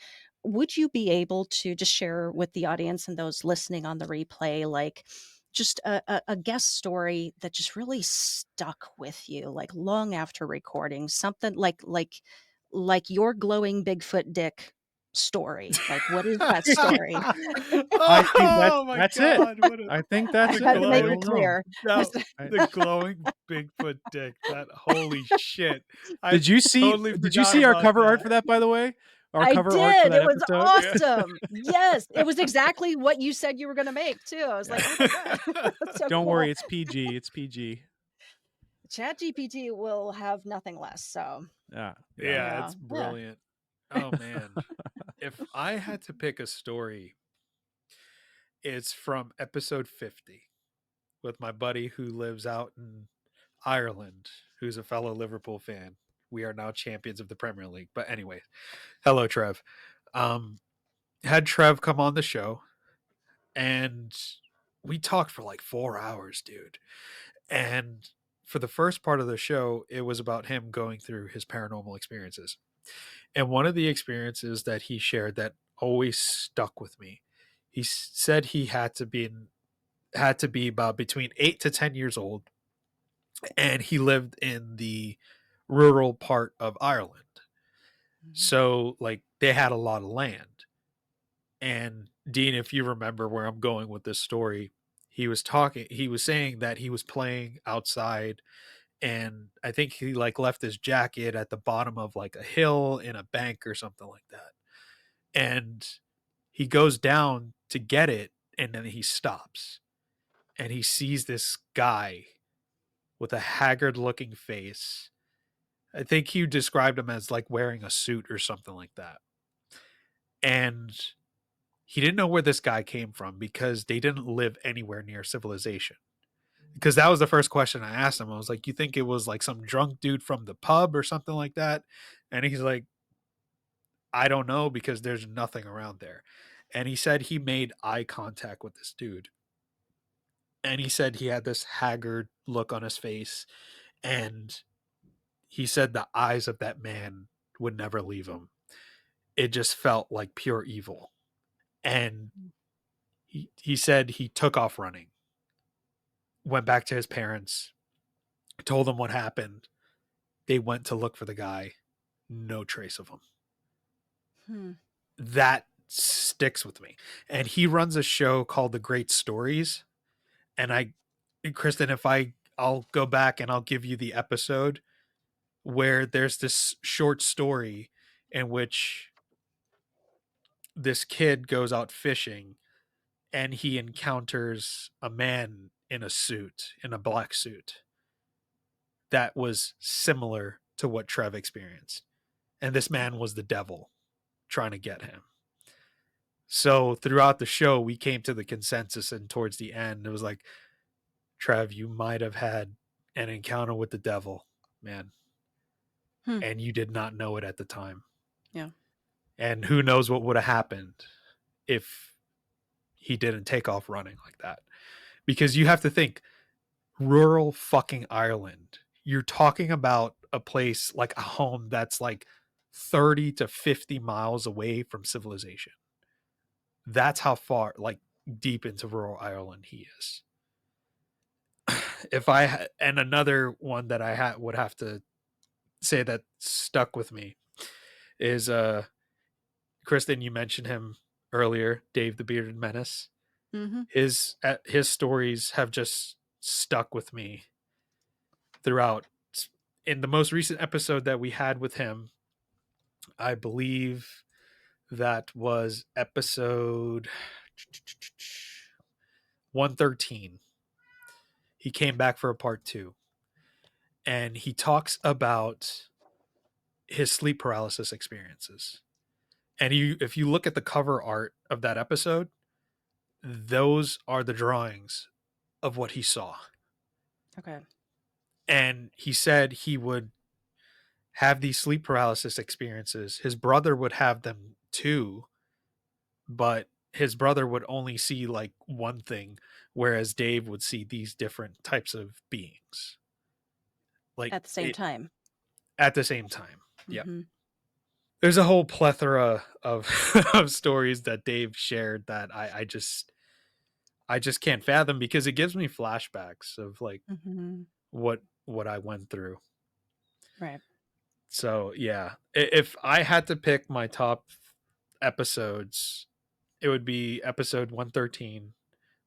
Would you be able to just share with the audience and those listening on the replay, like just a guest story that just really stuck with you, like long after recording, something like your glowing Bigfoot dick story? Like, what is that story? I think Oh my that's it. god! What a I think I that's had it. to I make glowing it don't know. clear. no, I the glowing Bigfoot dick. That holy shit! I Did you see totally did you forgot see our about cover art that. for that, by the way? Our I cover art for did, that it was episode? Yeah. awesome. Yes, it was exactly what you said you were gonna make too. I was like, "Oh my god, that's so Don't worry, cool." it's PG, it's PG. ChatGPT will have nothing less, so, Yeah, yeah. Yeah, yeah, it's yeah. brilliant. Oh man, if I had to pick a story, it's from episode 50 with my buddy who lives out in Ireland, who's a fellow Liverpool fan. We are now champions of the Premier League. But anyway, hello Trev. Um, had Trev come on the show, and we talked for like 4 hours, dude. And for the first part of the show, it was about him going through his paranormal experiences. And one of the experiences that he shared that always stuck with me, he said he had to be about between 8 to 10 years old, and he lived in the rural part of Ireland. Mhm. So like they had a lot of land. And Dean, if you remember where I'm going with this story, he was saying that he was playing outside, and I think he like left his jacket at the bottom of like a hill in a bank or something like that. And he goes down to get it, and then he stops, and he sees this guy with a haggard looking face. I think you described him as like wearing a suit or something like that. And he didn't know where this guy came from because they didn't live anywhere near civilization. Because that was the first question I asked him. I was like, "You think it was like some drunk dude from the pub or something like that?" And he's like, "I don't know because there's nothing around there." And he said he made eye contact with this dude. And he said he had this haggard look on his face. And he said the eyes of that man would never leave him. It just felt like pure evil. And he said he took off running, went back to his parents, told them what happened. They went to look for the guy. No trace of him. Hmm. That sticks with me. And he runs a show called The Great Stories. And Kristen, I'll go back and I'll give you the episode where there's this short story in which this kid goes out fishing, and he encounters a man in a suit, in a black suit, that was similar to what Trev experienced. And this man was the devil trying to get him. So throughout the show, we came to the consensus, and towards the end, it was like, Trev, you might have had an encounter with the devil, man, Hmm. and you did not know it at the time. Yeah. And who knows what would have happened if he didn't take off running like that. Because you have to think, rural fucking Ireland. You're talking about a place like a home that's like 30 to 50 miles away from civilization. That's how far, like, deep into rural Ireland he is. And another one that would have to say that stuck with me is Kristen, you mentioned him earlier, Dave the Bearded Menace. Mhm. His stories have just stuck with me throughout. In the most recent episode that we had with him, I believe that was episode 113. He came back for a part 2, and he talks about his sleep paralysis experiences. And if you look at the cover art of that episode, those are the drawings of what he saw. Okay. And he said he would have these sleep paralysis experiences. His brother would have them too, but his brother would only see like one thing, whereas Dave would see these different types of beings. Like At the same time. at the same time. Yeah. Mhm. There's a whole plethora of of stories that Dave shared that I just can't fathom, because it gives me flashbacks of like Mhm. what I went through. Right. So yeah, if I had to pick my top, episodes, it would be episode 113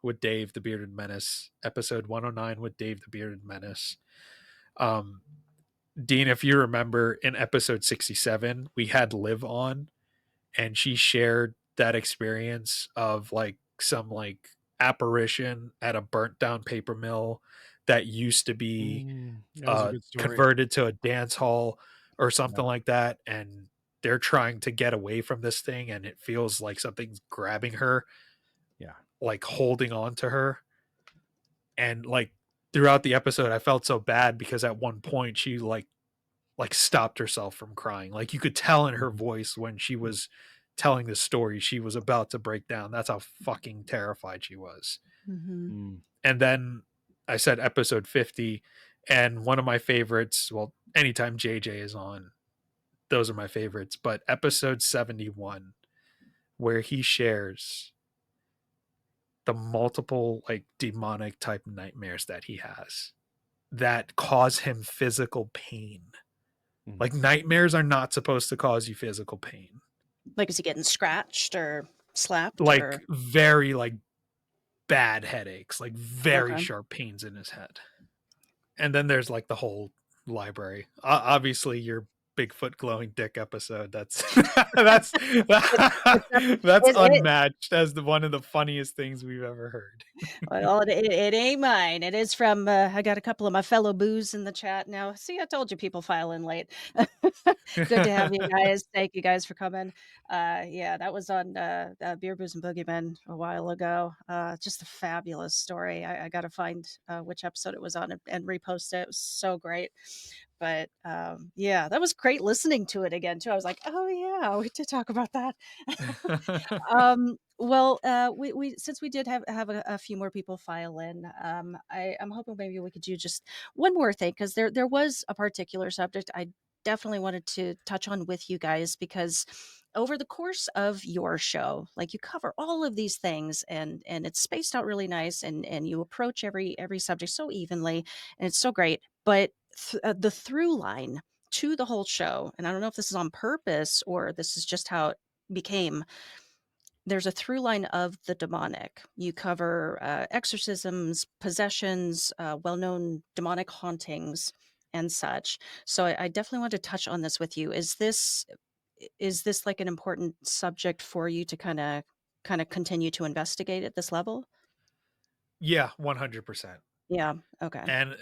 with Dave the Bearded Menace, episode 109 with Dave the Bearded Menace. Um, Dean, if you remember, in episode 67, we had Liv on, and she shared that experience of like some like apparition at a burnt down paper mill that used to be That was a good story. converted to a dance hall or something Yeah. like that, and they're trying to get away from this thing, and it feels like something's grabbing her, Yeah. like holding on to her. And like throughout the episode, I felt so bad because at one point she like stopped herself from crying. Like you could tell in her Mhm. voice when she was telling the story, she was about to break down. That's how fucking terrified she was. Mm-hmm. Mm. And then I said episode 50, and one of my favorites, well, anytime JJ is on, those are my favorites, but episode 71, where he shares the multiple like demonic type nightmares that he has that cause him physical pain. Mm. Like nightmares are not supposed to cause you physical pain. Like, is he getting scratched or slapped Like or? very like bad headaches, like very Okay. sharp pains in his head. And then there's like the whole library. Obviously your Bigfoot glowing dick episode. That's that's It's that's it unmatched as the one of the funniest things we've ever heard. well, it ain't mine. It is from, I got a couple of my fellow boos in the chat now. See, I told you people file in late. Good to have you guys. Thank you guys for coming. Yeah, that was on Beer, Booze, and Boogeymen a while ago. Just a fabulous story. I got to find which episode it was on and repost it. It was so great. But yeah, that was great listening to it again, too. I was like, oh, yeah, we did talk about that. Well, we since we did have a few more people file in, I'm hoping maybe we could do just one more thing because there was a particular subject I definitely wanted to touch on with you guys because over the course of your show, like you cover all of these things and it's spaced out really nice and you approach every subject so evenly and it's so great, but the through line to the whole show, and I don't know if this is on purpose or this is just how it became, there's a through line of the demonic. You cover exorcisms, possessions, well-known demonic hauntings, and such. So I definitely want to touch on this with you. Is this like an important subject for you to kind of continue to investigate at this level? Yeah, 100%. Yeah. Okay. And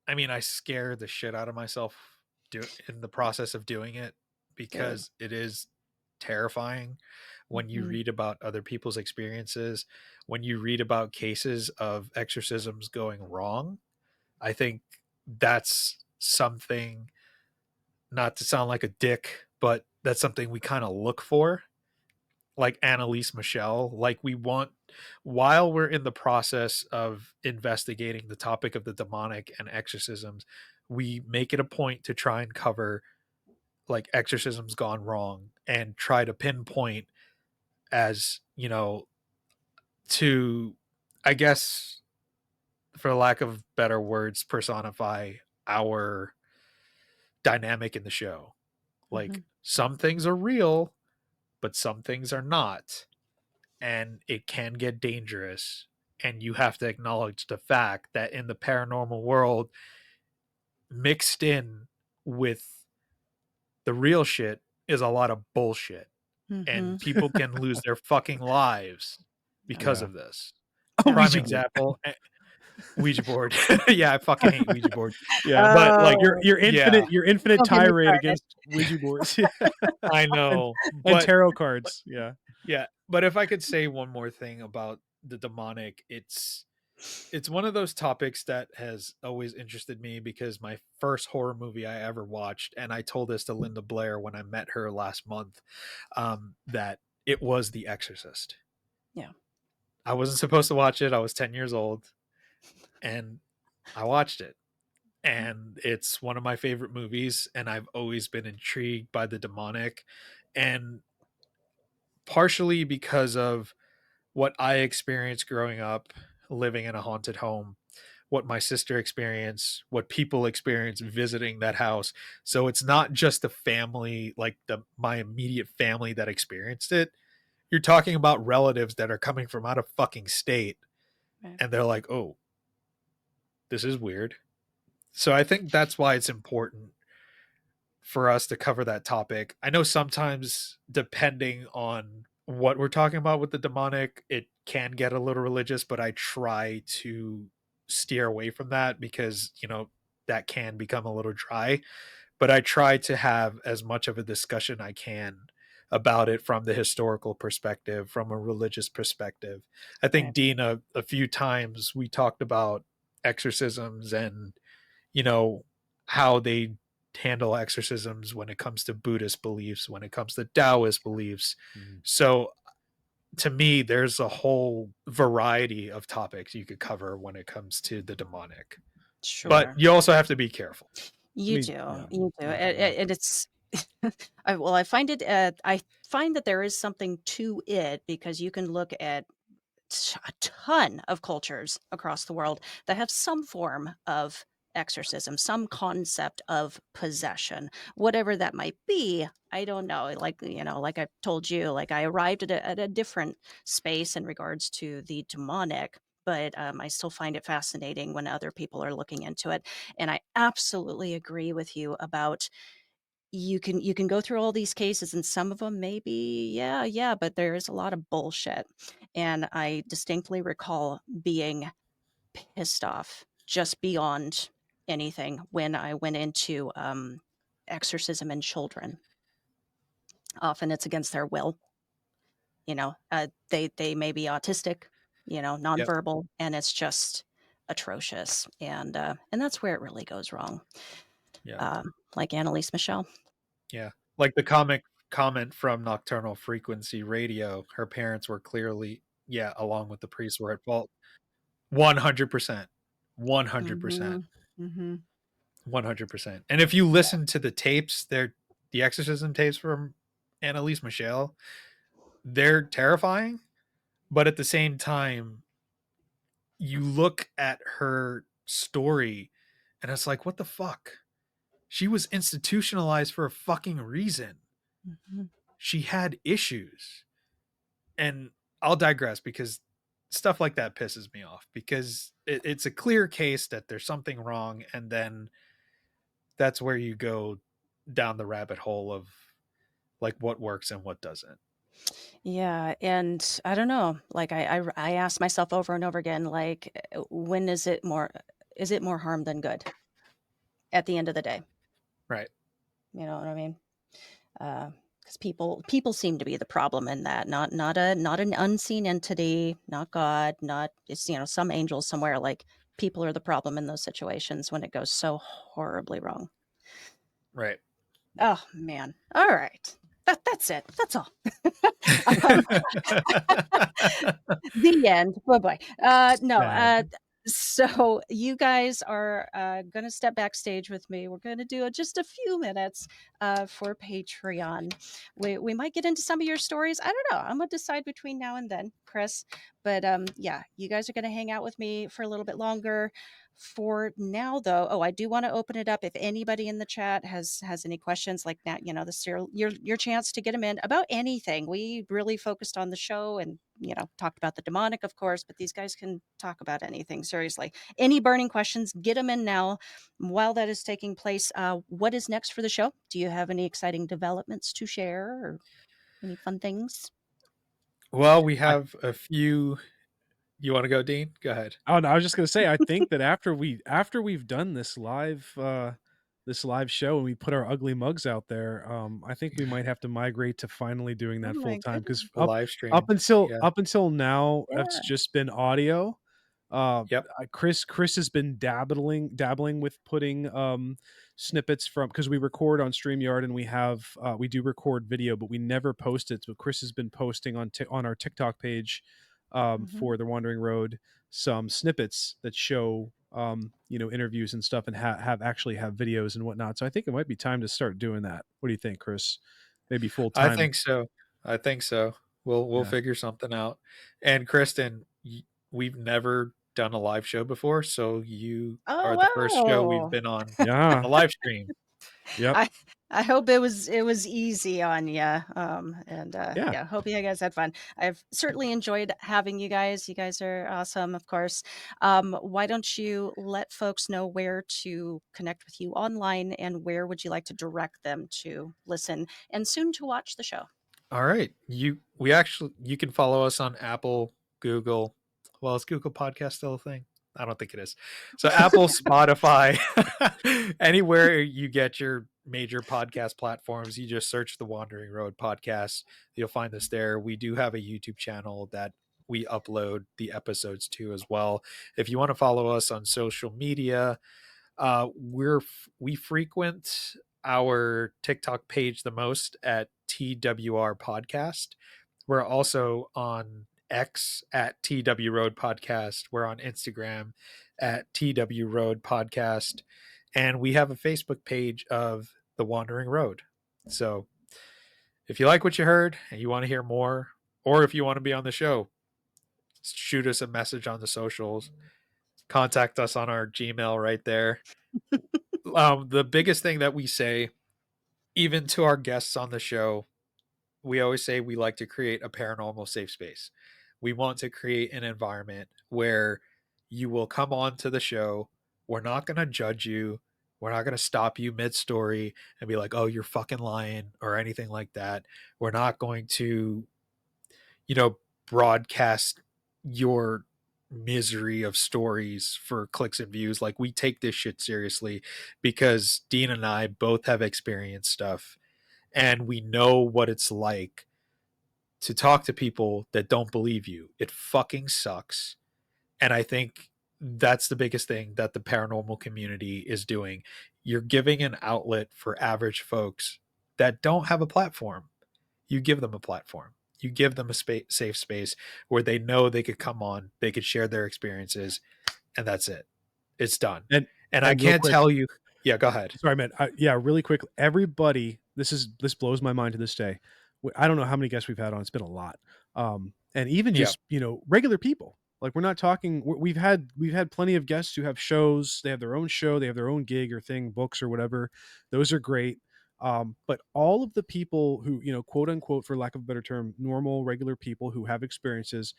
I mean, I scare the shit out of myself in the process of doing it Good. because it is terrifying when you Hmm. read about other people's experiences, when you read about cases of exorcisms going wrong. I think that's something, not to sound like a dick, but that's something we kind of look for, like Annalise Michelle. Like we want, while we're in the process of investigating the topic of the demonic and exorcisms, we make it a point to try and cover like exorcisms gone wrong and try to pinpoint, as you know, to, I guess, for lack of better words, personify our dynamic in the show. Hmm. Like some things are real, but some things are not, and it can get dangerous. And you have to acknowledge the fact that in the paranormal world, mixed in with the real shit is a lot of bullshit, Hmm. and people can lose their fucking lives because Yeah. of this. A Prime Ouija board. example, Ouija board. Yeah, I fucking hate Ouija boards. Yeah. But like, Oh, yeah, Your infinite don't get me tirade started. against Ouija boards. Yeah. I and know. and But tarot cards. Yeah. yeah, but if I could say one more thing about the demonic, it's one of those topics that has always interested me because my first horror movie I ever watched, and I told this to Linda Blair when I met her last month, that it was The Exorcist. Yeah. I wasn't supposed to watch it. I was 10 years old, and I watched it. And it's one of my favorite movies, and I've always been intrigued by the demonic, and partially because of what I experienced growing up living in a haunted home. what my sister experienced, what people experience visiting that house. So it's not just the family, like my immediate family that experienced it. You're talking about relatives that are coming from out of fucking state, Right. and they're like, "Oh, this is weird." So I think that's why it's important for us to cover that topic. I know sometimes, depending on what we're talking about with the demonic, it can get a little religious, but I try to steer away from that because, that can become a little dry. But I try to have as much of a discussion I can about it from the historical perspective, from a religious perspective. I think Right. Dean, a few times we talked about exorcisms and, you know, how they handle exorcisms when it comes to Buddhist beliefs, when it comes to Taoist beliefs. Mhm. So to me, there's a whole variety of topics you could cover when it comes to the demonic. But Sure. you also have to be careful. I You mean, do. yeah, You do. yeah, yeah. And it's I find that there is something to it because you can look at a ton of cultures across the world that have some form of exorcism, some concept of possession, whatever that might be. I don't know. Like, like I told you, like I arrived at a different space in regards to the demonic. But I still find it fascinating when other people are looking into it. And I absolutely agree with you about you can go through all these cases and some of them maybe yeah, but there is a lot of bullshit. And I distinctly recall being pissed off just beyond anything when I went into exorcism in children. Often it's against their will. They may be autistic, Yep. nonverbal, and it's just atrocious. And that's where it really goes wrong. Yeah. Like Annalise Michelle. Yeah. Like the comic comment from Nocturnal Frequency Radio, her parents were clearly, yeah, along with the priests, were at fault. 100%. 100%. Hmm. Hmm. 100%. And if you listen to the tapes, the exorcism tapes from Annalise Michelle, they're terrifying, but at the same time, you look at her story and it's like, what the fuck? She was institutionalized for a fucking reason. Hmm. She had issues. And I'll digress because stuff like that pisses me off because it's a clear case that there's something wrong. And then that's where you go down the rabbit hole of like what works and what doesn't. Yeah, and I don't know. Like I ask myself over and over again, like, when is it more harm than good at the end of the day? Right. You know what I mean? Because people seem to be the problem in that, not an unseen entity, not God, not it's some angel somewhere. Like people are the problem in those situations when it goes so horribly wrong. Right. Oh man! All right, that's it. That's all. um, The end. Bye-bye. No, Sad. so you guys are gonna step backstage with me. We're gonna do just a few minutes for Patreon. We might get into some of your stories. I don't know. I'm gonna decide between now and then, Chris. But yeah, you guys are gonna hang out with me for a little bit longer. For now, though, I do want to open it up. If anybody in the chat has any questions, like that, this is your chance to get them in about anything. We really focused on the show and talked about the demonic, of course, but these guys can talk about anything. Seriously, any burning questions, get them in now. While that is taking place, what is next for the show? Do you have any exciting developments to share or any fun things? Well, we I have a few. You want to go, Dean? Go ahead. Oh, no, I was just gonna say, I think that after we've done this live show and we put our ugly mugs out there, I think we might have to migrate to finally doing Oh that full my time because goodness. The live stream. Yeah. up until now, it's Yeah. just been audio. Uh, Yep. Chris has been dabbling with putting snippets from because we record on StreamYard and we do record video, but we never post it. So Chris has been posting on our TikTok page Mhm. for the Wandering Road some snippets that show interviews and stuff and have videos and whatnot. So I think it might be time to start doing that. What do you think, Chris? Maybe full I time. think so. I think so. We'll Yeah. figure something out. And Kristen, we've never done a live show before, so you Oh, are the first show we've wow. been on Yeah. a live stream. Yep. I I hope it was easy on you. And Yeah. yeah, hope you guys had fun. I've certainly enjoyed having you guys. You guys are awesome, of course. Why don't you let folks know where to connect with you online, and where would you like to direct them to listen and soon to watch the show? All right. You can follow us on Apple, Google. Well, is Google Podcast still a thing? I don't think it is. So Apple, Spotify, anywhere you get your major podcast platforms, you just search the Wandering Road podcast. You'll find us there. We do have a YouTube channel that we upload the episodes to as well. If you want to follow us on social media, we frequent our TikTok page the most at TWR Podcast. We're also on X at TW Road Podcast. We're on Instagram at TW Road Podcast, and we have a Facebook page of The Wandering Road. So if you like what you heard and you want to hear more, or if you want to be on the show, shoot us a message on the socials. Contact us on our Gmail right there. The biggest thing that we say, even to our guests on the show, we always say we like to create a paranormal safe space. We want to create an environment where you will come on to the show. We're not going to judge you. We're not going to stop you mid story and be like, oh, you're fucking lying or anything like that. We're not going to, you know, broadcast your misery of stories for clicks and views. Like, we take this shit seriously because Dean and I both have experienced stuff, and we know what it's like to talk to people that don't believe you. It fucking sucks. And I think that's the biggest thing that the paranormal community is doing. You're giving an outlet for average folks that don't have a platform. You give them a platform. You give them a safe space where they know they could come on, they could share their experiences, and that's it. It's done. And And I and real can't quick, tell you. Yeah, go ahead. sorry, man. Yeah, really quick. Everybody, this blows my mind to this day. I don't know how many guests we've had on. It's been a lot. And even Yeah, just regular people. Like, we're not talking. We've had plenty of guests who have shows. They have their own show. They have their own gig or thing, books or whatever. Those are great. But all of the people who, quote unquote, for lack of a better term, normal, regular people who have experiences,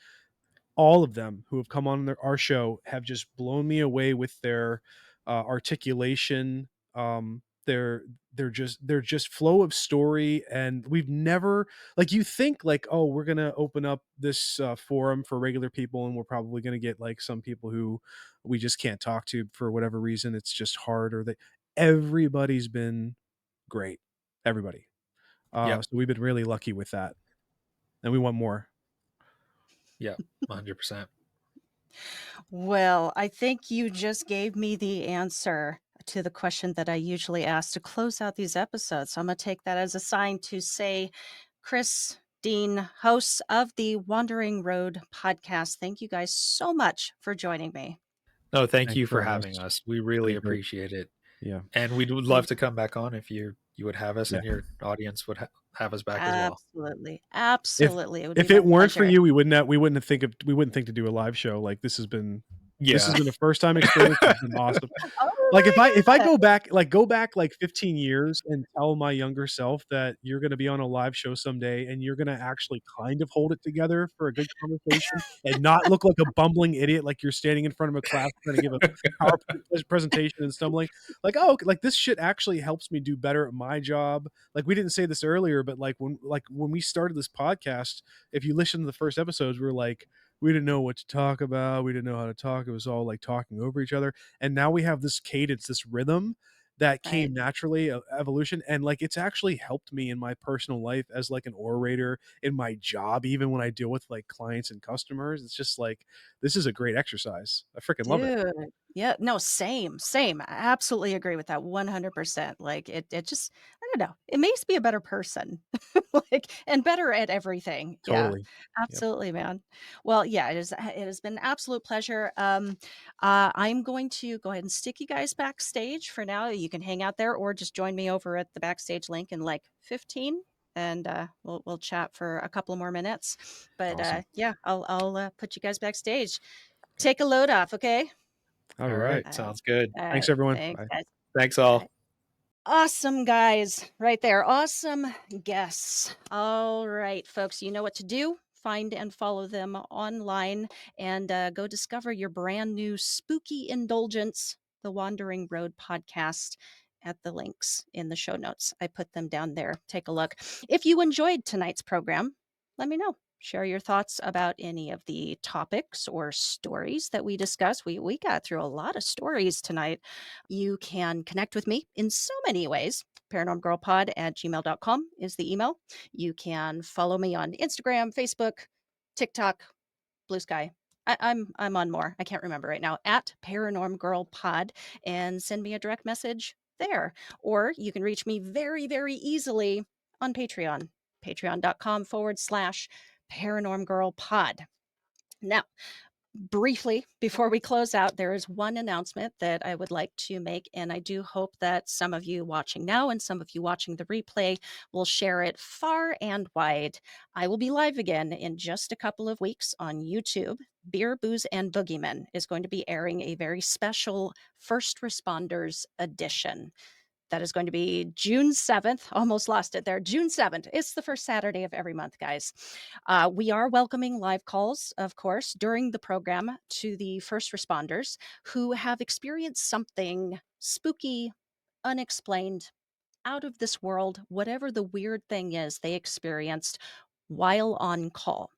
all of them who have come on our show have just blown me away with their articulation, their just flow of story. And we've never, like, you think like, oh, we're gonna open up this forum for regular people and we're probably gonna get like some people who we just can't talk to for whatever reason, it's just hard, or they everybody's been great, everybody. yeah, So we've been really lucky with that, and we want more. yeah, 100%. Well, I think you just gave me the answer to the question that I usually ask to close out these episodes. So I'm going to take that as a sign to say, Chris, Dean, hosts of the Wandering Road podcast, thank you guys so much for joining me. No, thank Thanks you for for having having us. us. We It's really been great. appreciate it. Yeah. And we would Well, love to come back on if you would have us, Yeah. and your audience would have us back as well. absolutely. If Absolutely. It would be if my it weren't for pleasure. you, we wouldn't think to do a live show. Like, this has Yeah. been a first time experience. It's been awesome. Oh Like, if I my God. go back like 15 years and tell my younger self that you're gonna be on a live show someday and you're gonna actually kind of hold it together for a good conversation and not look like a bumbling idiot, like you're standing in front of a class trying to give a PowerPoint presentation and stumbling. Like, oh, like, this shit actually helps me do better at my job. Like, we didn't say this earlier, but like when we started this podcast, if you listen to the first episodes, we were like, we didn't know what to talk about. We didn't know how to talk. It was all like talking over each other. And now we have this cadence, this rhythm that Right. came naturally, evolution. And like, it's actually helped me in my personal life as like an orator, in my job, even when I deal with like clients and customers. It's just like, this is a great exercise. I freaking love it. Dude. Yeah, no, same, same. I absolutely agree with that 100%. Like it just I don't know. It makes me a better person. Like and better at everything. Yeah. Totally. Yep. Absolutely, man. Well, yeah, it has been an absolute pleasure. I'm going to go ahead and stick you guys backstage for now. You can hang out there or just join me over at the backstage link in like 15 and we'll chat for a couple more minutes. But Awesome. yeah, I'll put you guys backstage. take a load off, okay? All All right. right. All right. Sounds good. All Thanks, right. everyone. Thanks, Bye. guys. Thanks All all. right. Awesome, guys. Right there. Awesome guests. All right, folks, you know what to do. Find and follow them online and go discover your brand new spooky indulgence, the Wandering Road podcast, at the links in the show notes. I put them down there. Take a look. If you enjoyed tonight's program, let me know. Share your thoughts about any of the topics or stories that we discussed. We got through a lot of stories tonight. You can connect with me in so many ways. Paranormalgirlpod@gmail.com is the email. You can follow me on Instagram, Facebook, TikTok, Blue Sky. I'm on more. I can't remember right now. At Paranorm Girl Pod, and send me a direct message there. Or you can reach me very, very easily on Patreon. Patreon.com/Paranorm Girl Pod. Now, briefly, before we close out, there is one announcement that I would like to make, and I do hope that some of you watching now and some of you watching the replay will share it far and wide. I will be live again in just a couple of weeks on YouTube. Beer, Booze, and Boogeymen is going to be airing a very special First Responders edition. That is going to be June 7th. Almost lost it there. June 7th. It's the first Saturday of every month, guys. We are welcoming live calls, of course, during the program to the first responders who have experienced something spooky, unexplained, out of this world, whatever the weird thing is they experienced while on call.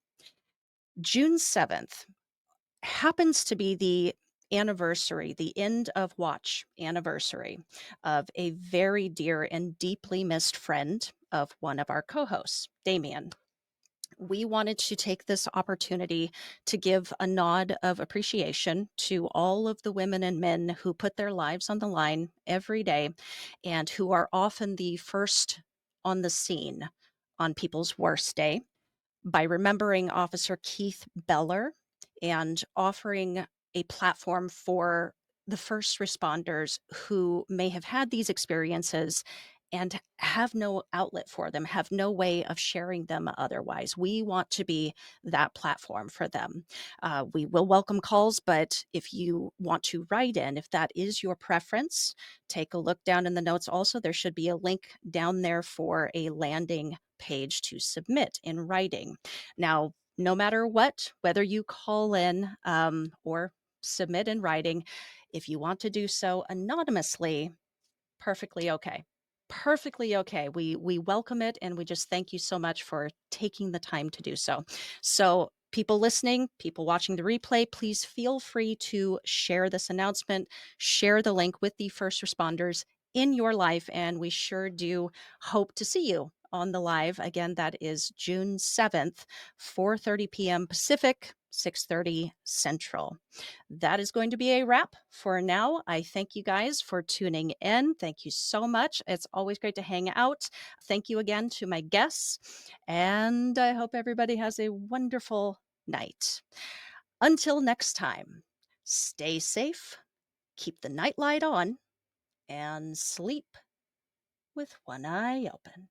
June 7th happens to be the anniversary, the end of watch anniversary of a very dear and deeply missed friend of one of our co-hosts, Damien. We wanted to take this opportunity to give a nod of appreciation to all of the women and men who put their lives on the line every day and who are often the first on the scene on people's worst day, by remembering Officer Keith Beller and offering a platform for the first responders who may have had these experiences and have no outlet for them, have no way of sharing them otherwise. We want to be that platform for them. We will welcome calls, but if you want to write in, if that is your preference, take a look down in the notes. Also, there should be a link down there for a landing page to submit in writing. Now, no matter what, whether you call in or submit in writing, if you want to do so anonymously, perfectly okay. Perfectly okay. We welcome it, and we just thank you so much for taking the time to do so. So, people listening, people watching the replay, please feel free to share this announcement, share the link with the first responders in your life, and we sure do hope to see you on the live. Again, that is June 7th, 4:30 p.m. Pacific, 6:30 Central. That is going to be a wrap for now. I thank you guys for tuning in. Thank you so much. It's always great to hang out. Thank you again to my guests, and I hope everybody has a wonderful night. Until next time, stay safe, keep the nightlight on, and sleep with one eye open.